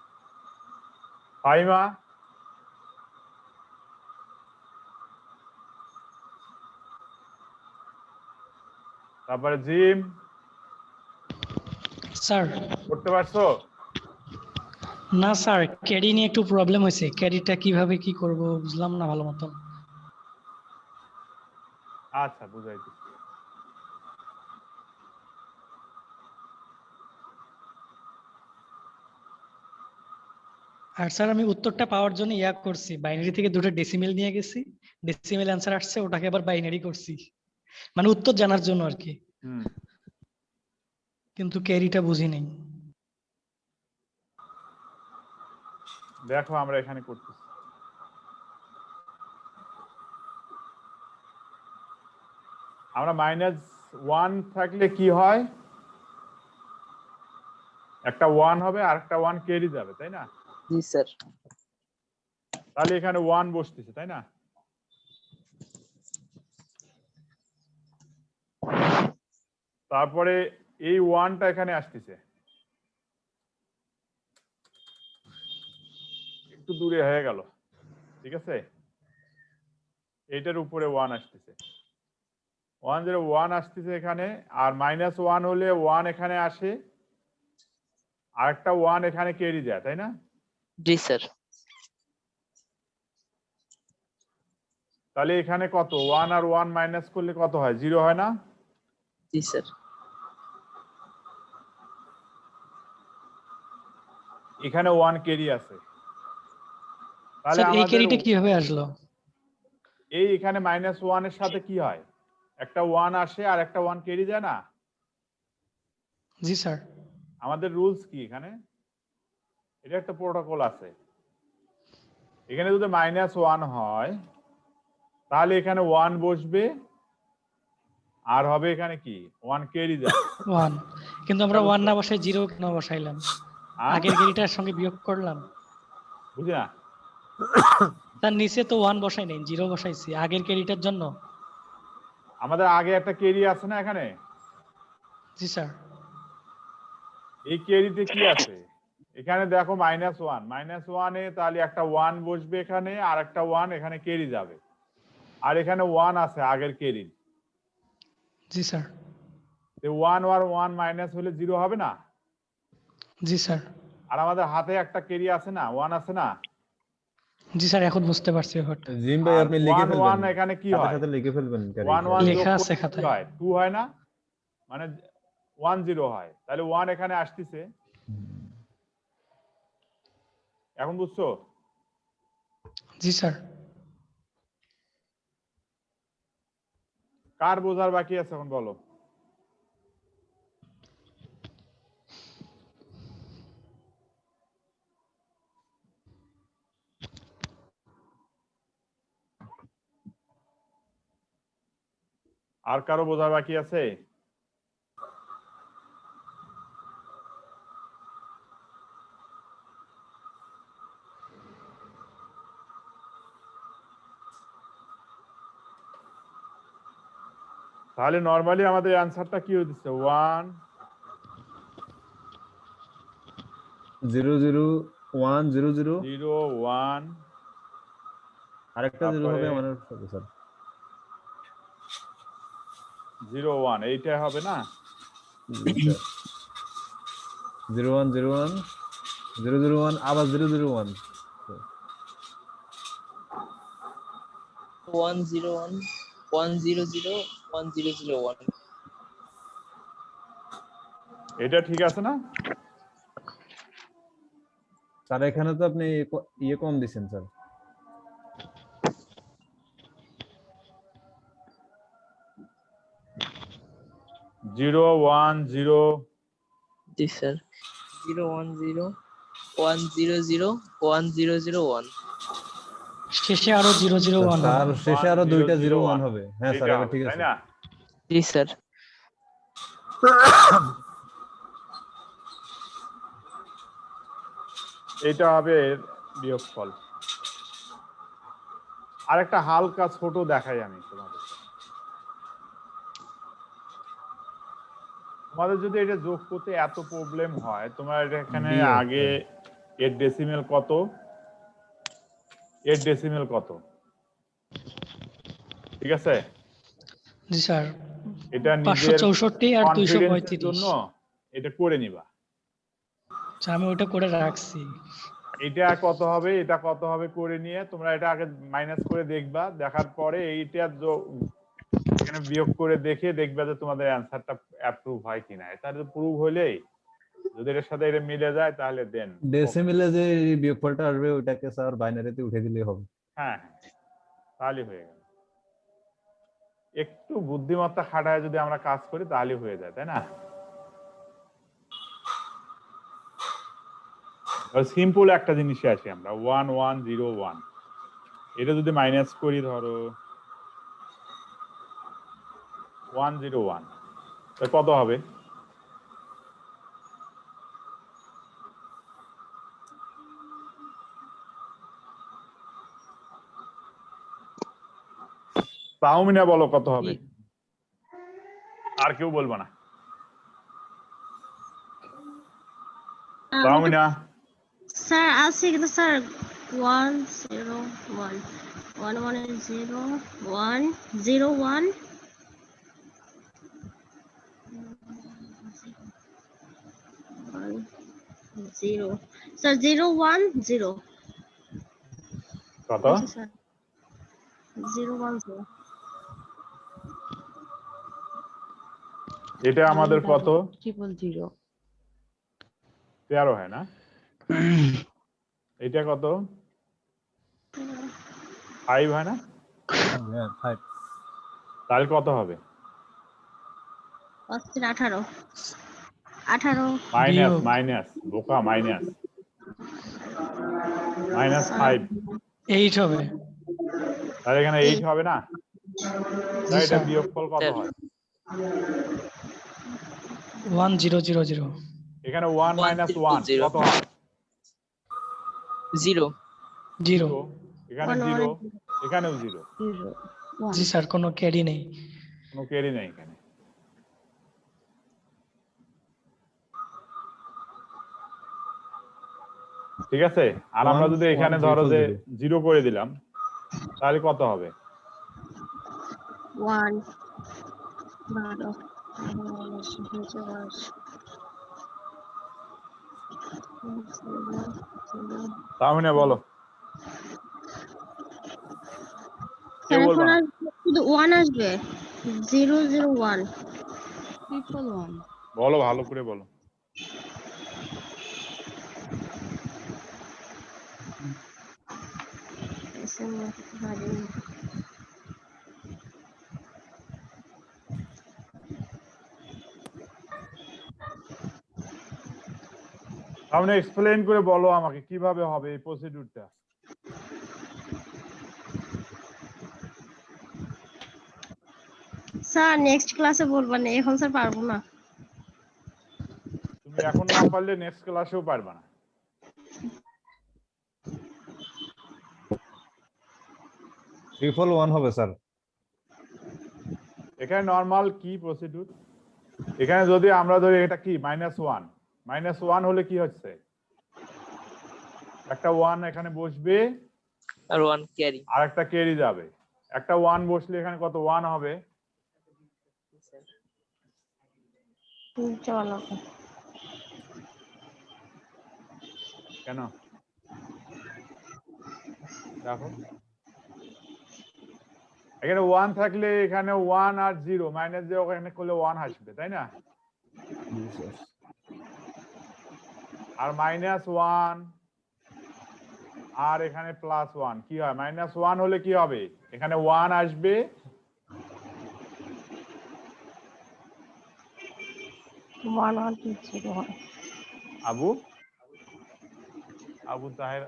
S1: ফাইমা তারপরে জিম
S4: স্যার
S1: করতে পারছো
S4: না স্যার ক্যারি নিয়ে একটু প্রবলেম হয়েছে ক্যারিটা কিভাবে কি করব বুঝলাম না ভালো মতন
S1: আচ্ছা বুঝাই দিচ্ছি
S4: আর স্যার আমি উত্তরটা পাওয়ার জন্য ইয়া করছি বাইনারি থেকে দুটো ডেসিমেল নিয়ে গেছি ডেসিমেল অ্যান্সার আসছে ওটাকে আবার বাইনারি করছি মানে উত্তর জানার জন্য আর কি
S1: হুম
S4: কিন্তু ক্যারিটা বুঝি নাই
S1: দেখো আমরা এখানে করতেছি আমরা -1 থাকলে কি হয় একটা 1 হবে আর একটা 1 ক্যারি যাবে তাই না
S8: জি স্যার
S1: তাহলে এখানে 1 বসতেছে তাই না তারপরে এই 1টা এখানে আসতেছে একটু দূরে হয়ে গেল ঠিক আছে এইটার উপরে 1 আসতেছে 101 আসতেছে এখানে আর -1 হলে 1 এখানে আসে আরেকটা 1 এখানে ক্যারি যায় তাই না
S8: জি স্যার
S1: তাহলে এখানে কত 1 আর 1 মাইনাস করলে কত হয় 0 হয় না
S8: জি স্যার
S1: এখানে 1 ক্যারি আছে তাহলে
S4: স্যার এই
S1: আমাদের
S4: ক্যারিটা কিভাবে আসলো
S1: এই এখানে -1 এর সাথে কি হয় একটা 1 আসে আর একটা 1 ক্যারি যায় না
S4: জি স্যার
S1: আমাদের রুলস কি এখানে এটা একটা প্রোটোকল আছে এখানে যদি -1 হয় তাহলে এখানে 1 বসবে আর হবে এখানে কি 1 ক্যারি যাবে
S4: 1 কিন্তু আমরা 1 না বসাই 0 কেন বসাইলাম আগের ক্যারিটার সঙ্গে বিয়োগ করলাম
S1: বুঝি না
S4: তার নিচে তো 1 বসাই নাই 0 বসাইছি আগের ক্যারিটার জন্য
S1: আমাদের আগে একটা ক্যারি আছে না এখানে
S4: জি স্যার
S1: এই ক্যারিতে কি আছে এখানে দেখো -1 এ তাহলে একটা 1 বসবে এখানে আর একটা 1 এখানে ক্যারি যাবে আর এখানে 1 আছে আগের ক্যারি
S4: জি স্যার
S1: 1 আর 1 মাইনাস হলে 0 হবে না?
S4: জি স্যার।
S1: আর আমাদের হাতে একটা ক্যারি আছে না, 1 আছে না?
S4: জি স্যার, এখন বুঝতে পারছি ব্যাপারটা।
S2: জিম ভাই
S1: আর
S2: আপনি লিখে
S1: 1
S2: ফেলবেন,
S1: 1 এখানে কি
S2: সাথে
S1: হয়?
S2: সাথে লিখে ফেলবেন
S1: 1 1 যোগ
S4: লেখা আছে
S1: করলে কি
S4: খাতায়।
S1: হয়? 2 হয় না? মানে 1 0 হয়। তাহলে 1 এখানে আসতেছে। এখন বুঝছো?
S4: জি স্যার।
S1: কার বোঝার বাকি আছে এখন বলো? আর কারো বোঝার বাকি আছে? তাহলে নরমালি আমাদের অ্যানসারটা কি হচ্ছে? 1
S2: 0 0 1 0 0
S1: 0 1
S2: আরেকটা 0 হবে
S1: তারপরে
S2: আমার সাথে স্যার।
S1: 0 1 এইটা হবে না?
S2: 0 1 0 1 0 0 1 আবার 0 0 1
S8: 1 0 1 1 0 0 1 0 0 1।
S1: এটা ঠিক আছে না?
S2: স্যার এখানে তো আপনি ইয়ে কম দিবেন স্যার।
S1: জিরো 1 0
S8: জি স্যার। 0 1 0 1 0 0 1 0 0 1।
S4: শেষে আরো 0 0 1
S2: স্যার
S4: হবে।
S2: শেষে
S1: 1
S2: আরো
S1: 0
S2: দুইটা 0
S1: 0
S2: 1
S1: 1
S2: হবে। হ্যাঁ স্যার
S1: এইটা
S2: এবার
S1: হবে,
S2: ঠিক
S1: তাই
S2: আছে।
S1: না?
S8: জি স্যার।
S1: এটা হবে এর বিয়োগফল। আরেকটা হালকা ছোট দেখাই আমি তোমাদের। তোমাদের যদি এটা যোগ করতে এত প্রবলেম হয়, তোমার এটা এখানে
S2: বিয়োগ,
S1: আগে এর ডেসিমেল কত, এর ডেসিমেল কত, ঠিক আছে?
S4: জি স্যার।
S1: এটা নিজের
S4: 564 আর
S1: কনফিডেন্সের জন্য
S4: 235।
S1: এটা করে নিবা।
S4: আচ্ছা, আমি ওটা করে রাখছি।
S1: এটা কত হবে, এটা কত হবে করে নিয়ে তোমরা এটা আগে মাইনাস করে দেখবা, দেখার পরে এইটা এখানে বিয়োগ করে দেখে দেখবা যে তোমাদের অ্যানসারটা অ্যাপ্রুভ হয় কিনা। এটা যদি প্রুভ হলেই, যদি এর সাথে এটা মিলে যায় তাহলে দেন
S2: ডেসিমেলে যে বিয়োগফলটা আসবে ওটাকে স্যার বাইনারিতে উঠে দিলেই হবে।
S1: হ্যাঁ হ্যাঁ, তাহলে হয়ে গেল। একটু বুদ্ধিমত্তা খাটায় যদি আমরা কাজ করি তাহলে হয়ে যায়, তাই না? সিম্পল একটা জিনিসে আসি আমরা, 1 1 0 1, এটা যদি মাইনাস করি ধরো 1 0 1, কত হবে? তাহমিনা বলো কত হবে? আর কেউ বলবো না। তাহমিনা।
S9: স্যার আছে কিন্তু স্যার 1 0 1 1 1 0 1 0 1 0 স্যার 0 1 0
S1: কত?
S9: স্যার 0 1 0
S1: এটা আমাদের কত?
S3: 0
S1: 13 হয় না? এটা কত? 5 হয় না?
S2: হ্যাঁ 5।
S1: তাহলে কত হবে?
S9: 18 18
S1: মাইনাস মাইনাস বোকা, মাইনাস মাইনাস 5,
S4: 8 হবে।
S1: তাহলে এখানে 8 হবে না?
S4: জি
S1: তাই এটা
S4: স্যার।
S1: বিয়োগফল কত হয়?
S4: 1 0 0 0।
S1: এখানে 1 মাইনাস 1
S8: 0
S1: কত হয়?
S8: 0
S4: 0।
S1: এখানে 0, এখানেও 0।
S3: 0
S4: জি
S3: 1
S4: স্যার, কোনো ক্যারি নেই।
S1: কোনো ক্যারি নেই এখানে। ঠিক আছে? আর আমরা যদি এখানে ধরো যে 0 করে দিলাম তাহলে কত হবে?
S9: 1 12
S1: তাহলে বলো, কেউ বলবা
S9: এখন
S1: না?
S9: আসবে শুধু 1 আসবে 001
S3: 111
S1: বলো, ভালো করে বলো। তাহলে এক্সপ্লেইন করে বলো আমাকে কিভাবে হবে এই প্রসিডিউরটা।
S9: স্যার নেক্সট ক্লাসে বলবেন, এখন স্যার পারবো না।
S1: তুমি এখন না পারলে নেক্সট ক্লাসেও পারবে না।
S2: ট্রিপল 1 হবে স্যার।
S1: এখানে নরমাল কি প্রসিডিউর, এখানে যদি আমরা ধরি এটা কি -1, -1 হলে কি হচ্ছে, একটা 1 এখানে বসবে
S8: আর 1 ক্যারি।
S1: আর একটা ক্যারি যাবে। একটা 1 বসলে এখানে কত 1 হবে?
S9: চলো
S1: কেন দেখো, এখানে 1 থাকলে এখানে 1 আর 0 মাইনাস 0 এখানে করলে 1 আসবে, তাই না? আর -1 আর এখানে +1 কি হয়, -1 হলে কি হবে, এখানে 1 আসবে আবু আবু তাহের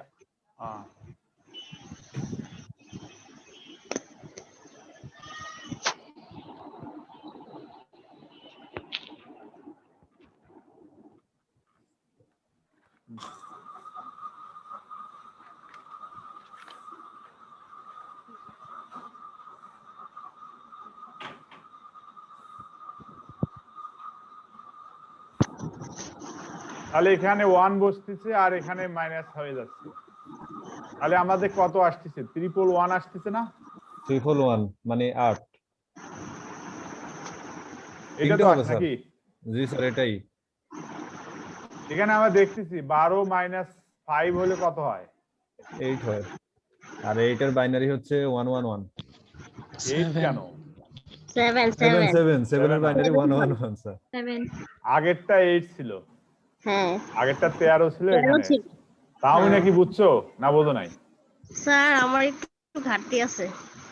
S1: তাহলে এখানে 1 বসতেছে আর এখানে মাইনাস হয়ে যাচ্ছে, তাহলে আমাদের কত আসতেছে, 111 আসতেছে না?
S2: 111 মানে 8।
S1: এটা তো আসে নাকি?
S2: জি স্যার এটাই।
S1: এখানে আমরা দেখতেছি 12 - 5 হলে কত হয়,
S2: 8 হয়। আর 8 এর বাইনারি হচ্ছে 111।
S1: 8 কেন?
S2: 7 এর বাইনারি 111 স্যার।
S9: 7
S1: আগেরটা 8 ছিল,
S9: হ্যাঁ
S1: আগেরটা 13 ছিল,
S9: 13
S1: এখানে
S9: ছিল।
S1: তাও নাকি বুঝছো না বোঝো নাই?
S9: স্যার আমার একটু ঘাটতি আছে।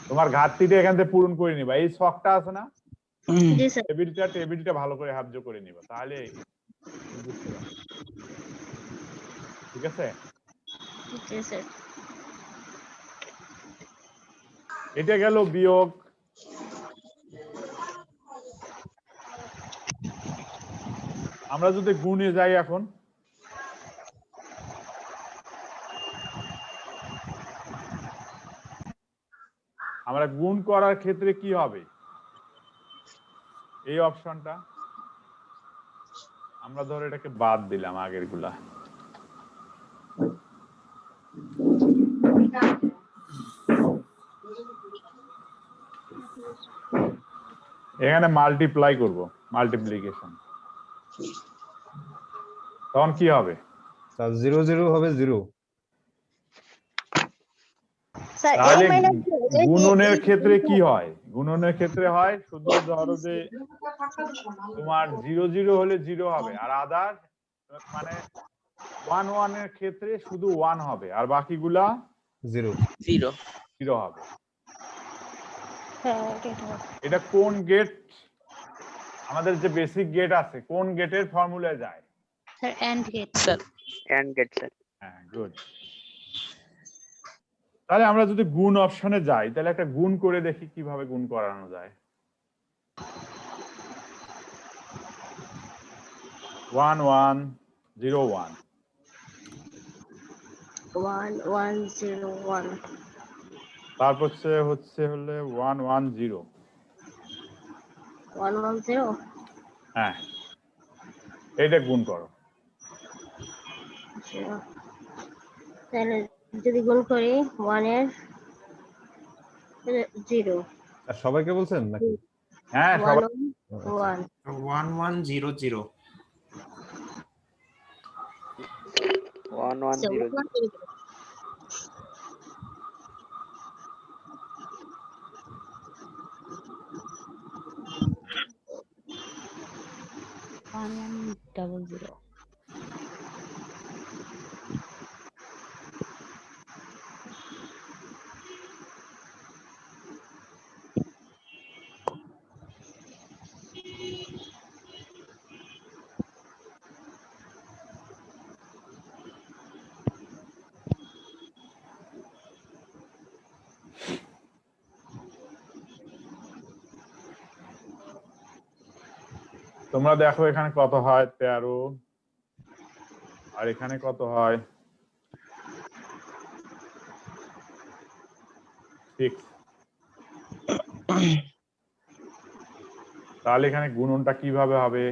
S1: তোমার ঘাটতিটা এখান থেকে পূরণ করে নিবা, এই ছকটা আছে না,
S9: জি স্যার।
S1: টেবিলটা ভালো করে হাবজ করে নিবা, তাহলে বুঝতে পারবে। ঠিক আছে,
S9: জি স্যার।
S1: এটা গেল বিয়োগ। আমরা যদি গুণে যাই এখন, আমরা গুণ করার ক্ষেত্রে কি হবে, এই অপশনটা আমরা ধরো এটাকে বাদ দিলাম আগের গুলা, এখানে মাল্টিপ্লাই করব, মাল্টিপ্লিকেশন, তখন কি হবে,
S2: স্যার 0 0 হবে 0।
S9: স্যার
S1: তাহলে
S9: a মাইনাস
S1: গুণনের ক্ষেত্রে কি হয়, গুণনের ক্ষেত্রে হয় শুধু ধরো যে তোমার 0 0 হলে 0 হবে, আর আদার মানে 1 1 এর ক্ষেত্রে শুধু 1 হবে আর বাকিগুলা
S2: 0
S1: 0 হবে।
S9: হ্যাঁ
S1: এটা কোন গেট, আমাদের যে বেসিক গেট আছে কোন গেটের ফর্মুলায় যায়?
S6: Sir and gate.
S8: Sir
S5: and gate sir.
S1: হ্যাঁ গুড। তাহলে আমরা যদি গুণ অপশনে যাই তাহলে একটা গুণ করে দেখি কিভাবে গুণ করানো যায়। 1 1 0 1
S9: 1 1 0 1
S1: তারপর হচ্ছে হলে 1 1 0।
S9: 1 1 0।
S1: হ্যাঁ এটা গুণ করো।
S9: তাহলে যদি গুণ করি 1 এর 0।
S2: আর সবাইকে বলছেন নাকি?
S1: হ্যাঁ
S9: 1
S1: সবাই
S9: ওয়ান
S7: 1100
S5: 1100
S3: 1100
S1: তোমরা দেখো এখানে কত হয় 13 আর এখানে কত হয় 6 তাহলে এখানে গুণনটা কিভাবে হবে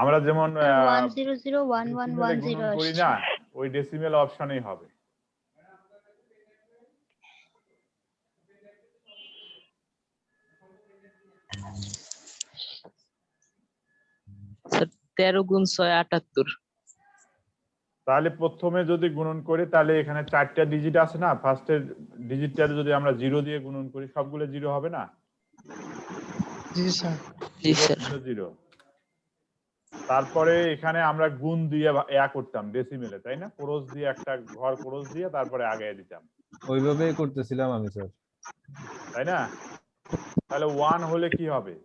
S1: আমরা যেমন
S6: 1001110
S1: গুণন করি
S6: আসছে
S1: না ওই ডেসিমেল অপশনেই হবে
S8: স্যার 13 গুণ 6 78।
S1: তাহলে প্রথমে যদি গুণন করি তাহলে এখানে 4টা ডিজিট আছে না ফার্স্টের ডিজিটটা যদি আমরা 0 দিয়ে গুণন করি সবগুলো 0 হবে না
S4: জি স্যার।
S8: জি স্যার।
S1: 0 তারপরে এখানে আমরা গুণ দিয়ে করতাম ডেসিমেলে তাই না ক্রস দিয়ে একটা ঘর ক্রস দিয়ে তারপরে আগে দিতাম
S2: ওইভাবেই করতেছিলাম আমি স্যার।
S1: তাই না তাহলে 1 হলে কি হবে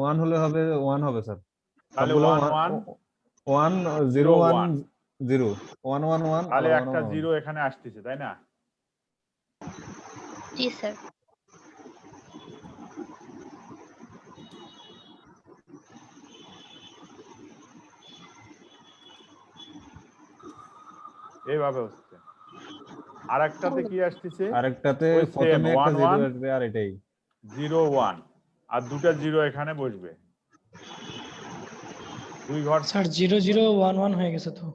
S2: 1 হলে হবে 1 হবে স্যার।
S1: তাহলে
S2: সবগুলো
S1: 1
S2: 1 0 1 0 1 1 1
S1: তাহলে একটা 0 এখানে আসতেছে তাই না
S6: জি স্যার
S1: এইভাবে হচ্ছে আরেকটাতে কি আসতেছে
S2: আরেকটাতে
S1: ওই
S2: প্রথমে
S1: same,
S2: একটা
S1: 1
S2: 0
S1: 1
S2: আসবে আর এটাই
S1: 0 1 আর দুটো 0 এখানে বসবে দুই ঘর
S4: স্যার 0011 হয়ে গেছে তো।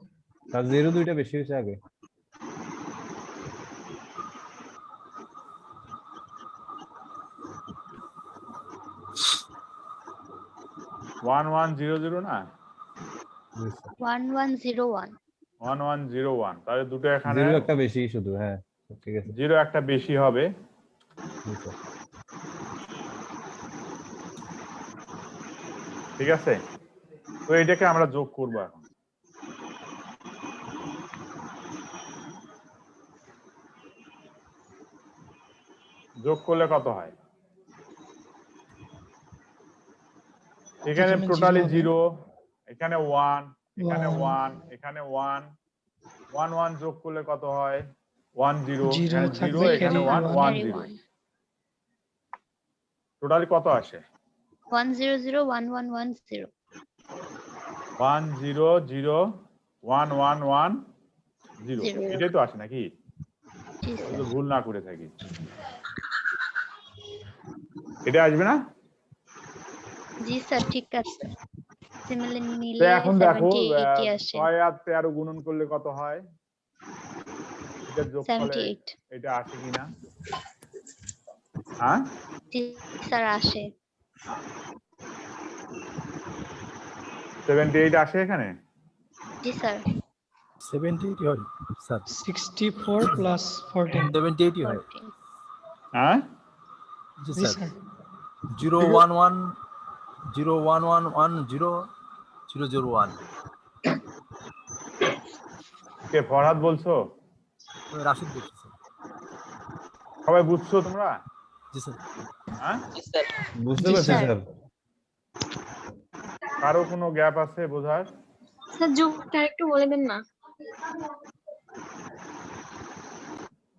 S2: তার 0 দুইটা বেশি হয়েছে আগে।
S1: ওয়ান ওয়ান জিরো জিরো না
S2: জি স্যার।
S6: 1101
S1: 1101 তাহলে দুটো এখানে
S2: 0 একটা বেশি শুধু হ্যাঁ ঠিক আছে
S1: 0 একটা বেশি হবে
S2: জি স্যার।
S1: ঠিক আছে তো এটাকে আমরা যোগ করব এখন যোগ করলে কত হয় এখানে
S4: এখানে
S1: টোটালি
S4: zero
S1: 0
S4: হবে।
S1: এখানে 1 এখানে
S4: One।
S1: 1 এখানে 1 1 1 যোগ করলে কত হয় 1 0
S4: Zero
S1: এখানে
S4: থাকবে,
S1: 0 এখানে
S4: carry
S1: 1
S4: one।
S1: 1
S6: carry
S1: 0
S6: 1
S1: টোটালি কত আসে
S6: 1001110
S1: 1 0 0 1 1 1 0
S6: Zero।
S1: এটাই তো আসে নাকি
S6: জি
S1: আমি
S6: স্যার
S1: তো ভুল না করে থাকি এটা আসবে না
S6: জি স্যার ঠিক আছে সিমিলে
S1: তো
S6: নিলে
S1: এখন দেখো
S6: 70 আসে
S1: 6 আর 13 গুণন করলে কত হয় এটা যোগফলে
S6: 78
S1: এটা আসে কিনা হ্যাঁ
S6: জি স্যার আসে
S1: 78 আসে এখানে
S6: জি স্যার
S10: 78 হয় স্যার
S4: 64 প্লাস 14।
S10: 78 হয়
S6: 14
S1: হ্যাঁ
S10: জি
S4: জি
S10: স্যার
S4: স্যার।
S10: 011 01110 001
S1: কে ফরহাদ বলছো
S10: আমি রাশিদ বলছি স্যার
S1: সবাই বুঝছো তোমরা
S10: জি স্যার
S1: হ্যাঁ
S8: জি স্যার।
S2: বুঝতে
S4: জি
S2: পারছি
S6: স্যার।
S2: স্যার।
S1: কারো কোনো গ্যাপ আছে বোঝার
S9: স্যার যোগটা একটু বলে দেন না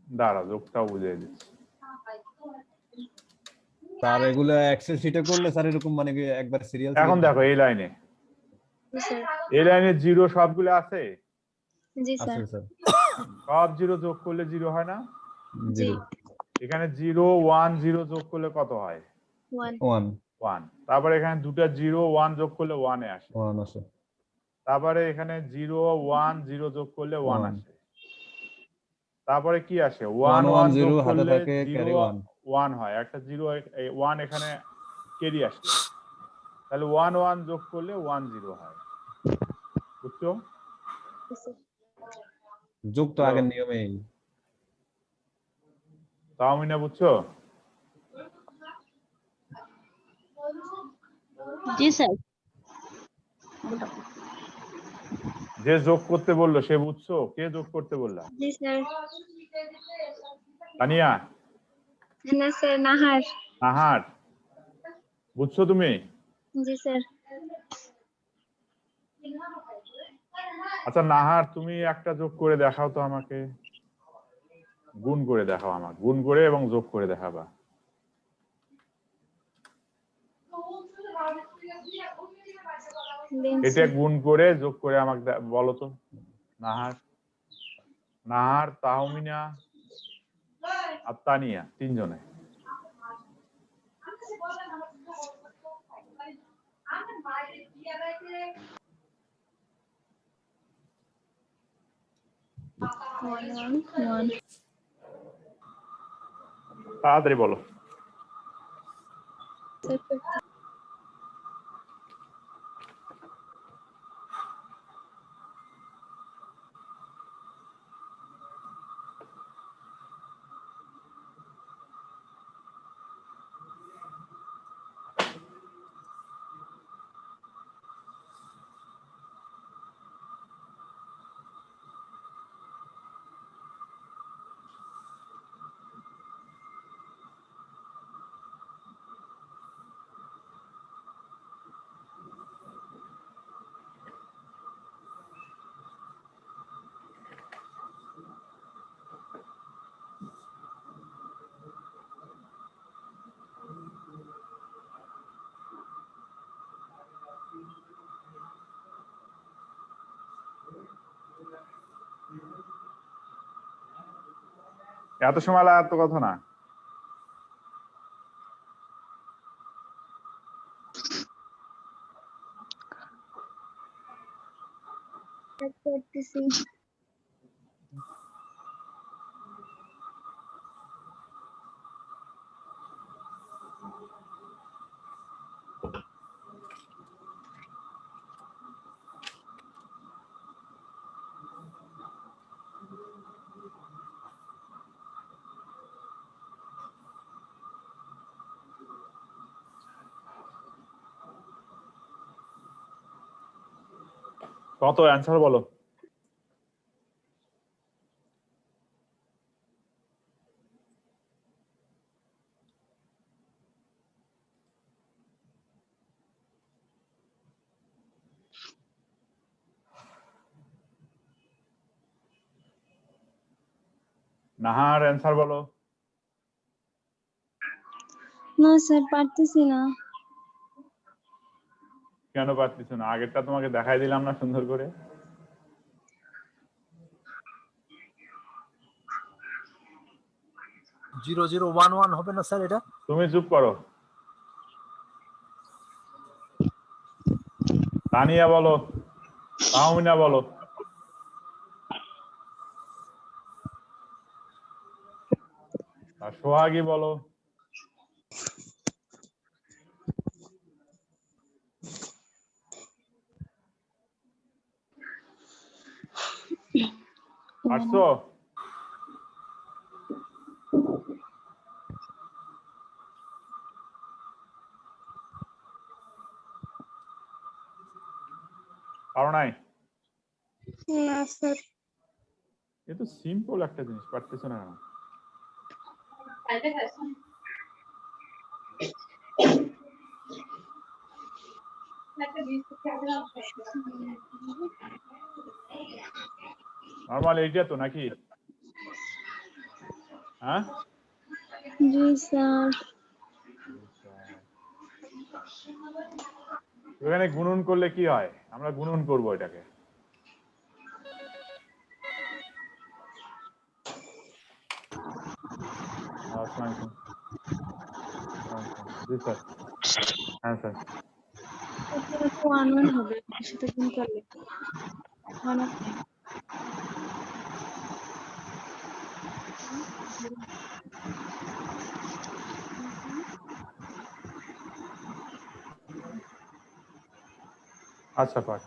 S1: দাঁড়া যোগটাও বুঝিয়ে দিচ্ছি
S2: স্যার এগুলা এক্সেল শিটে করলে স্যার এরকম মানে কি একবার সিরিয়াল
S1: এখন দেখো এই লাইনে
S9: স্যার
S1: এই লাইনে 0 সবগুলো আছে
S9: জি স্যার
S2: আছে স্যার
S1: সব 0 যোগ করলে 0 হয় না
S9: জি
S2: 0
S1: এখানে 0 1 0 যোগ করলে কত হয়
S9: 1
S2: 1
S1: 1 তারপরে এখানে দুটো 0 1 যোগ করলে 1 এ আসে
S2: 1 আছে
S1: তারপরে এখানে 0 1 0 যোগ করলে 1
S2: One।
S1: আসে তারপরে কি আসে
S2: 1
S1: 1
S2: 1
S1: 1 যোগ
S2: 0 হাতে
S1: করলে
S2: থাকে
S1: 0
S2: ক্যারি 1
S1: 1 হয়, একটা 0 1 এখানে ক্যারি আসলো, তাহলে 1 1 যোগ করলে 1 0 হয়। বুঝছো?
S2: যোগ তো আগের নিয়মেই।
S1: তাহমিনা বুঝছো?
S9: জি স্যার।
S1: যে যোগ করতে বললো সে বুঝছো? কে যোগ করতে বললা?
S6: জি স্যার।
S1: তানিয়া?
S6: না স্যার, নাহার।
S1: নাহার বুঝছো তুমি?
S6: জি স্যার।
S1: আচ্ছা নাহার, তুমি একটা যোগ করে দেখাও তো আমাকে, গুণ করে দেখাও আমাকে, গুণ করে এবং যোগ করে দেখাবা। এটা গুণ করে যোগ করে আমাকে বলো তো নাহার। নাহার, তাহমিনা আর তানিয়া, তিনজনে। তাড়াতাড়ি বলো। এত সময় লাগে এত কথা না। কত অ্যান্সার বলো? নাহার অ্যান্সার বলো।
S6: না স্যার, পারতেছি না।
S1: কেন পারতেছো না? আগেরটা তোমাকে দেখাই দিলাম না সুন্দর করে।
S10: 0011 হবে না স্যার এটা?
S1: তুমি চুপ করো। তানিয়া বলো, তাহমিনা বলো। আর সোহাগী বলো। পারছো? পারো নাই?
S6: না স্যার।
S1: এ তো সিম্পল একটা জিনিস, পারতেছো না কেন? নরমাল এইটা তো নাকি? হ্যাঁ
S6: জি স্যার।
S1: এখানে গুণন করলে কি হয়? আমরা গুণন করব এটাকে। জি স্যার। হ্যাঁ স্যার।
S6: হবে সেটা গুণ করলে
S1: আচ্ছা পাঠ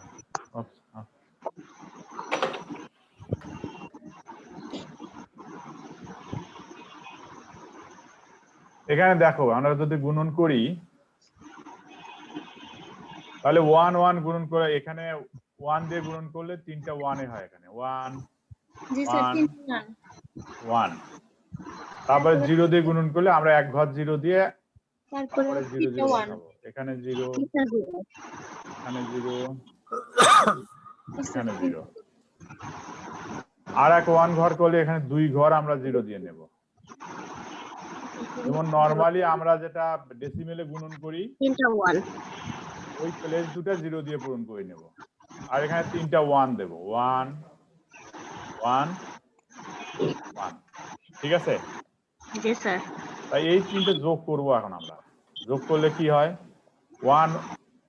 S1: এখানে দেখো আমরা যদি গুণন করি তাহলে 1 1 গুণন করে এখানে 1 দিয়ে গুণন করলে 3টা 1 এ হয় এখানে 1
S9: জি স্যার
S1: 1 1 তারপরে 0 দিয়ে গুণন করলে আমরা এক ঘর 0 দিয়ে
S9: তারপরে
S1: তারপরে 0 0 বসাবো এখানে 0 এখানে 0 এখানে 0 আর এক 1 ঘর করলে এখানে 2 ঘর আমরা 0 দিয়ে নেব যেমন নরমালি আমরা যেটা ডেসিমেলে গুণন করি
S9: 3টা 1
S1: ওই প্লেস দুটো 0 দিয়ে পূরণ করে নেব আর এখানে 3টা 1 দেব 1 1 1 ঠিক আছে
S9: জি স্যার
S1: তাই এই তিনটে যোগ করব এখন আমরা যোগ করলে কি হয় 1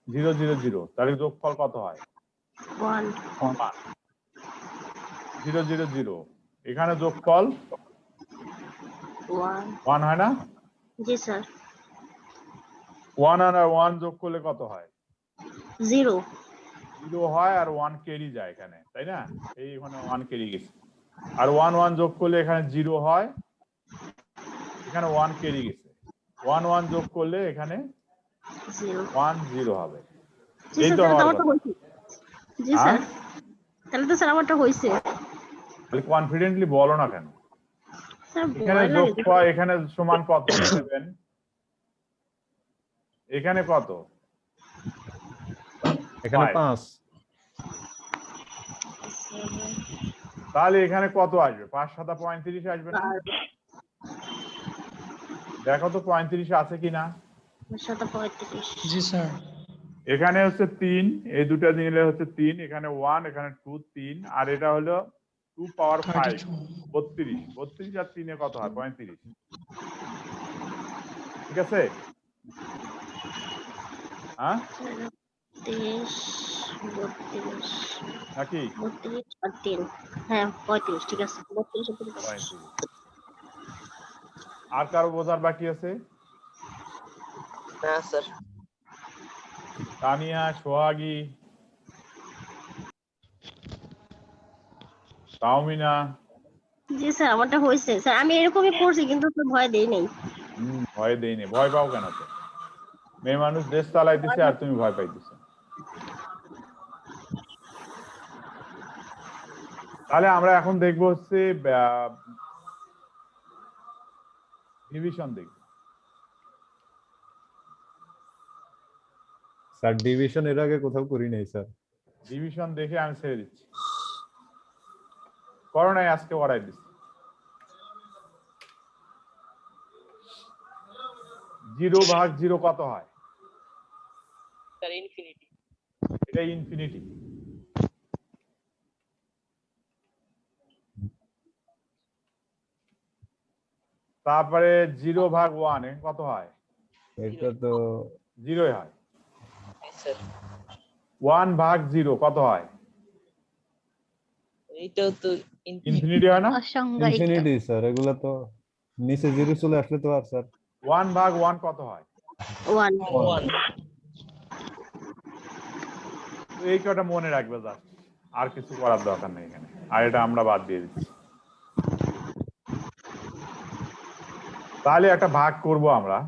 S1: 0 0 0 তাহলে যোগফল কত হয়
S9: 1
S1: 0 0 0 এখানে যোগফল 1 হয় না
S9: জি স্যার
S1: 1 আর 1 যোগ করলে কত হয়
S9: 0
S1: 0 হয় আর 1 ক্যারি যায় এখানে তাই না এই এখানে 1 ক্যারি গেছে আর 1 1 যোগ করলে এখানে 0 হয় এখানে 1 ক্যারি গেছে 1 1 যোগ করলে এখানে 1 0 হবে এই তো হওয়ার কথা
S9: জি স্যার তাহলে তো স্যার আমারটা হইছে
S1: তাহলে কনফিডেন্টলি বলো না কেন
S9: স্যার
S1: এখানে যোগফল এখানে সমান কত নেবেন এখানে কত
S2: এখানে 5
S1: তাহলে এখানে কত আসবে 5 7 35 আসবে না দেখো তো 35 আছে কিনা
S9: 35
S4: জি স্যার
S1: এখানে হচ্ছে 3 এই দুটো নিলে হচ্ছে 3 এখানে 1 এখানে 2 3 আর এটা হলো 2 পাওয়ার 5 32 32 আর 3 এ কত হয় 35 ঠিক আছে হ্যাঁ
S9: 30 32
S1: নাকি
S9: 32 আর 3 হ্যাঁ 35 ঠিক আছে 32 আর
S1: 35 আর কারো বোঝার বাকি আছে
S8: না স্যার
S1: তানিয়া সোহাগী তাওমিনা
S9: জি স্যার আমারটা হইছে স্যার আমি এরকমই করছি কিন্তু তো ভয় দেই নাই
S1: ভয় দেইনি ভয় পাও কেন তো মেয়ে মানুষ দেশ চালাইতেছে আর তুমি ভয় পাইতেছো তাহলে আমরা এখন দেখবো হচ্ছে ডিভিশন দেখব
S2: স্যার ডিভিশন এর আগে কোথাও করি নাই স্যার
S1: ডিভিশন দেখে আমি ছেড়ে দিচ্ছি করোনায় আজকে অর্ডার দিচ্ছি 0 ভাগ 0 কত হয়
S8: স্যার ইনফিনিটি
S1: এটা ইনফিনিটি তারপরে 0 ভাগ 1 এ কত হয়
S2: এটা তো
S1: 0 হয়
S8: স্যার
S1: 1 ভাগ 0 কত হয়
S8: এইটাও তো
S1: ইনফিনিটি হয় না
S6: অসংজ্ঞায়িত
S2: ইনফিনিটি স্যার এগুলা তো নিচে 0 চলে আসলে তো আর স্যার
S1: 1 ভাগ 1 কত হয়
S9: 1
S8: 1
S1: তো এই কটা মনে রাখবে যা আর কিছু করার দরকার নেই এখানে আর এটা আমরা বাদ দিয়ে দিচ্ছি তাহলে একটা ভাগ করব আমরা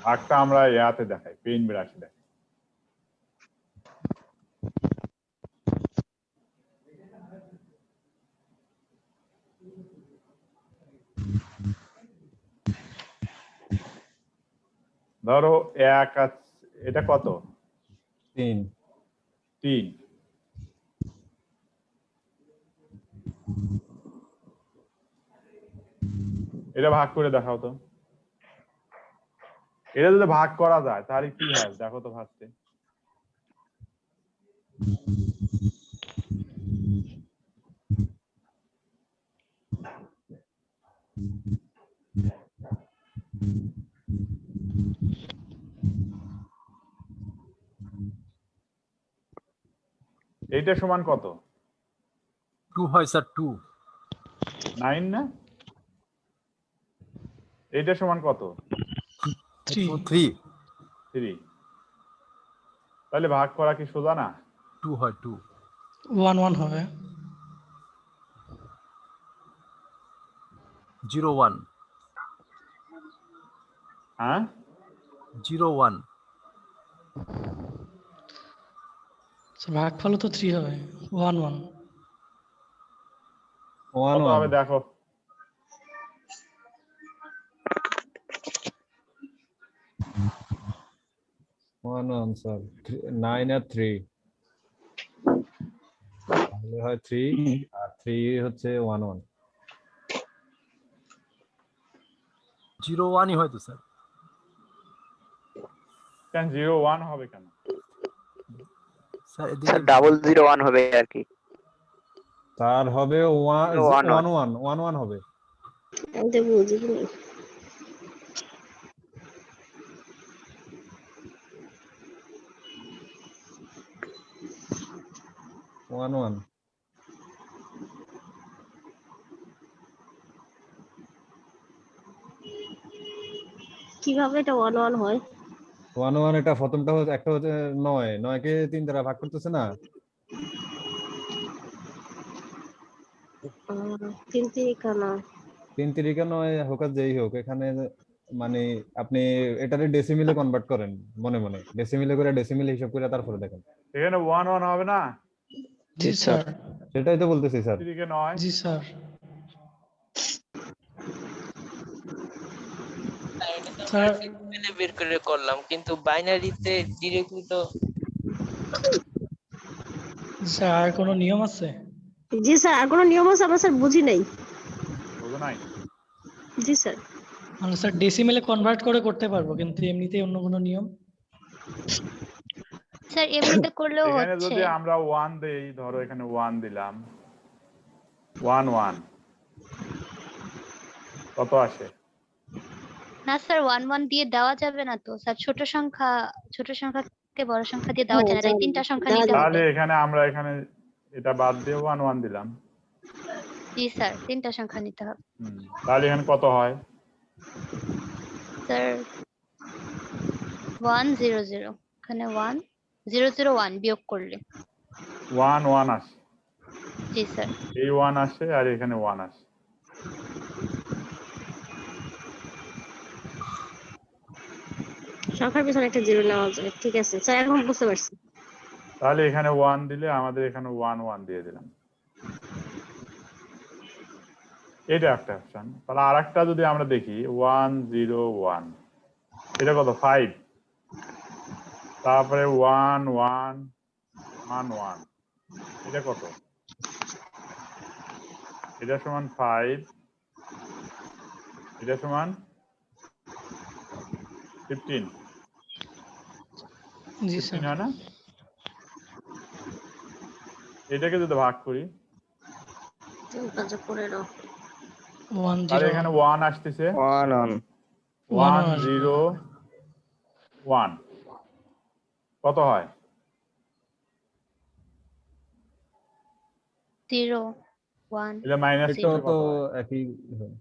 S1: ভাগটা আমরা ইয়াতে দেখাই পেইন ব্রাশে দেখাই ধরো 1 এটা কত
S2: 3
S1: 3 এটা ভাগ করে দেখাও তো এটা যদি ভাগ করা যায় তাহলে কি হয় দেখো তো ভাগতে এইটা সমান কত
S10: 2 হয় স্যার 2
S1: 9 না এইটা সমান কত?
S4: 3
S1: 3। তাহলে ভাগ করা কি সোজা না?
S10: 2 হয় 2
S4: 1 1 হবে
S10: 0 1
S1: হ্যাঁ
S10: 0 1
S4: স্যার ভাগফল তো 3 হবে 1 1
S2: 1
S1: কত হবে
S2: 1
S1: দেখো।
S2: 1 1 স্যার 9 আর 3 তাহলে হয় 3 আর 3 হচ্ছে 1 1
S10: 0 1ই হয়তো স্যার
S1: কেন 0 1 হবে কেন?
S10: স্যার
S5: স্যার
S10: এদিকে
S5: 001 হবে আর কি।
S2: তার হবে 1
S5: 1
S2: 1 1 1 হবে।
S9: আমি তো বুঝিনি।
S2: ওয়ান ওয়ান
S9: কিভাবে এটা 1 1 হয়?
S2: 1 1 এটা প্রথমটা হচ্ছে একটা হচ্ছে 9 9 কে 3 দ্বারা ভাগ করতেছে না।
S9: 3 3 কেন?
S2: 3 3 9 হোক আর যেই হোক এখানে মানে আপনি এটারে ডেসিমিলে কনভার্ট করেন মনে মনে ডেসিমিলে করে ডেসিমিলে হিসাব করে তারপরে দেখেন।
S1: এখানে 1 1 হবে না?
S4: জি স্যার
S2: সেটাই তো বলতেছি স্যার।
S1: 3 কে 9
S4: জি স্যার স্যার
S8: ডেসিমেলে বের করে করলাম কিন্তু বাইনারিতে ডিরেক্টলি তো
S4: স্যার আর কোনো নিয়ম আছে?
S9: জি স্যার, আর কোনো নিয়ম আছে? আমরা স্যার বুঝি নাই।
S1: বুঝো নাই?
S9: জি স্যার।
S4: মানে স্যার ডেসিমেলে কনভার্ট করে করতে পারবো কিন্তু এমনিতে অন্য কোনো নিয়ম?
S6: স্যার এমনিতে করলেও
S1: এখানে
S6: হচ্ছে।
S1: যদি আমরা 1 দেই, ধরো এখানে 1 দিলাম, 1 1 কত আসে?
S6: না স্যার 1 1 দিয়ে দেওয়া যাবে না তো স্যার, ছোট সংখ্যাকে বড় সংখ্যা দিয়ে দেওয়া যায় না, তাই তিনটা সংখ্যা নিতে
S1: তাহলে
S6: হবে।
S1: এখানে আমরা এখানে এটা বাদ দিয়ে 1 1 দিলাম।
S6: জি স্যার, তিনটা সংখ্যা নিতে হবে।
S1: তাহলে এখানে কত হয়?
S6: স্যার 1 0 0, এখানে 1 0 0 1 বিয়োগ করলে
S1: 1 1 আসে,
S6: জি স্যার।
S1: এই 1 আসে আর এখানে 1 আসে।
S9: সংখ্যার পিছনে একটা 0 নেওয়া যায়। ঠিক আছে স্যার, এখন বুঝতে পারছি।
S1: তাহলে এখানে 1 দিলে আমাদের এখানে 1 1 দিয়ে দিলাম। এটা একটা অপশন। তাহলে আরেকটা যদি আমরা দেখি 1 0 1, এটা কত? 5। তারপরে 1 1 1 1, এটা কত? এটা সমান 5, এটা সমান 15।
S4: জি স্যার
S1: 15 হয় না? এটাকে যদি ভাগ করি
S4: 1
S1: তাহলে
S4: 0
S1: এখানে 1 আসতেছে,
S5: 1 1
S1: 1 0 1 কত হয়?
S6: 0 1
S1: এটা মাইনাস
S2: এটা
S1: করলে
S2: তো
S1: কত হয়?
S2: একই হয়।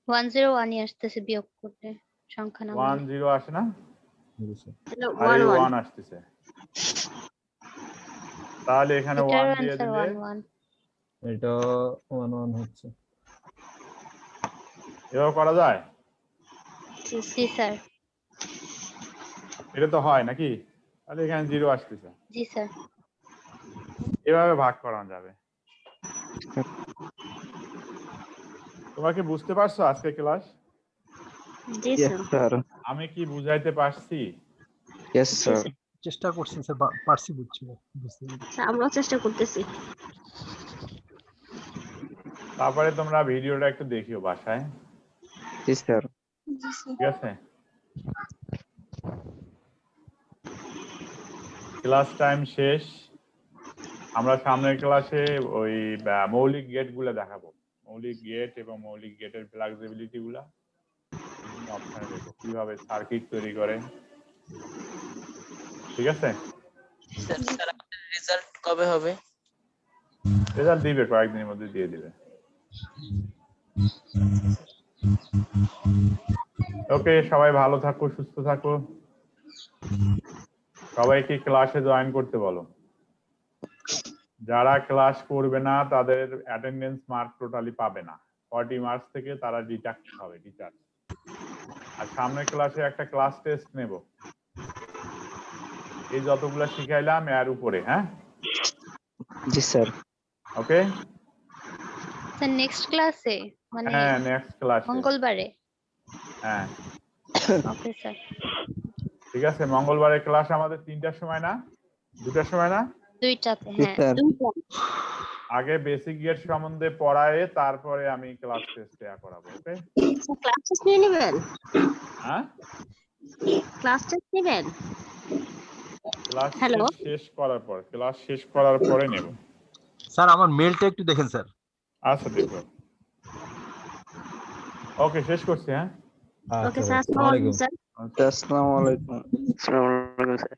S6: 1 0 1 ই আসতেছে বিয়োগ করলে সংখ্যা
S1: 1
S6: নামালে।
S1: 0 আসে না?
S2: জি স্যার।
S1: আর
S9: 1
S1: এই
S9: 1
S1: 1 আসতেছে। তাহলে এখানে
S6: এটার
S1: 1 দিয়ে
S6: অ্যান্সার
S1: দিলে
S6: 1 1।
S2: এটা 1 1 হচ্ছে।
S1: এভাবে করা যায়?
S6: জি স্যার।
S1: এটা তো হয় নাকি? তাহলে এখানে 0 আসতেছে।
S6: জি স্যার।
S1: এভাবে ভাগ করা যাবে। তোমরা কি বুঝতে পারছো আজকে ক্লাস?
S9: জি
S5: ইয়েস
S9: স্যার।
S5: স্যার।
S1: আমি কি বুঝাইতে পারছি?
S5: Yes sir.
S10: চেষ্টা করছেন স্যার পারছি বুঝছি বুঝতে পেরেছি।
S9: আমরাও চেষ্টা করতেছি।
S1: তারপরে তোমরা ভিডিওটা একটু দেখিও বাসায়,
S5: জি স্যার।
S1: ঠিক আছে? ক্লাস টাইম শেষ। আমরা সামনের ক্লাসে ওই মৌলিক গেট গুলা দেখাবো, মৌলিক গেট এবং মৌলিক গেটের ফ্লেক্সিবিলিটি গুলা, বিভিন্ন অপশনে দেখবো কিভাবে সার্কিট তৈরি করে, ঠিক আছে?
S8: স্যার স্যার আমাদের রেজাল্ট কবে হবে?
S1: রেজাল্ট দিবে, কয়েকদিনের মধ্যে দিয়ে দিবে। ওকে, সবাই ভালো থাকো, সুস্থ থাকো। সবাইকে ক্লাসে জয়েন করতে বলো। যারা ক্লাস করবে না তাদের অ্যাটেন্ডেন্স মার্ক টোটালি পাবে না, 40 মার্কস থেকে তারা ডিডাক্ট হবে টিচার। আর সামনের ক্লাসে একটা ক্লাস টেস্ট নেব, এই যতগুলো শিখাইলাম এর উপরে। হ্যাঁ,
S5: জি স্যার।
S1: ওকে
S6: স্যার নেক্সট ক্লাসে মানে
S1: হ্যাঁ, নেক্সট ক্লাসে।
S6: মঙ্গলবারে।
S1: হ্যাঁ
S6: ওকে স্যার।
S1: ঠিক আছে, মঙ্গলবারের ক্লাস আমাদের 3টার সময় না 2টার সময় না?
S6: 2টাতে।
S5: জি
S6: হ্যাঁ
S5: স্যার।
S1: আগে বেসিক গেট সম্বন্ধে পড়ায় তারপরে আমি ক্লাস টেস্ট করাবো। ওকে,
S9: ক্লাস টেস্ট নিয়ে নেবেন?
S1: হ্যাঁ
S9: ক্লাস টেস্ট নেবেন?
S1: Class
S9: Hello?
S1: শেষ করার পর, ক্লাস শেষ করার পরে নেব।
S10: স্যার আমার মেলটা একটু দেখেন স্যার।
S1: আচ্ছা দেখো। ওকে, শেষ করছি। হ্যাঁ,
S9: ওকে
S2: আচ্ছা,
S9: স্যার,
S2: আসসালামু আলাইকুম।
S9: স্যার।
S5: আসসালামু আলাইকুম। আসসালামু আলাইকুম স্যার।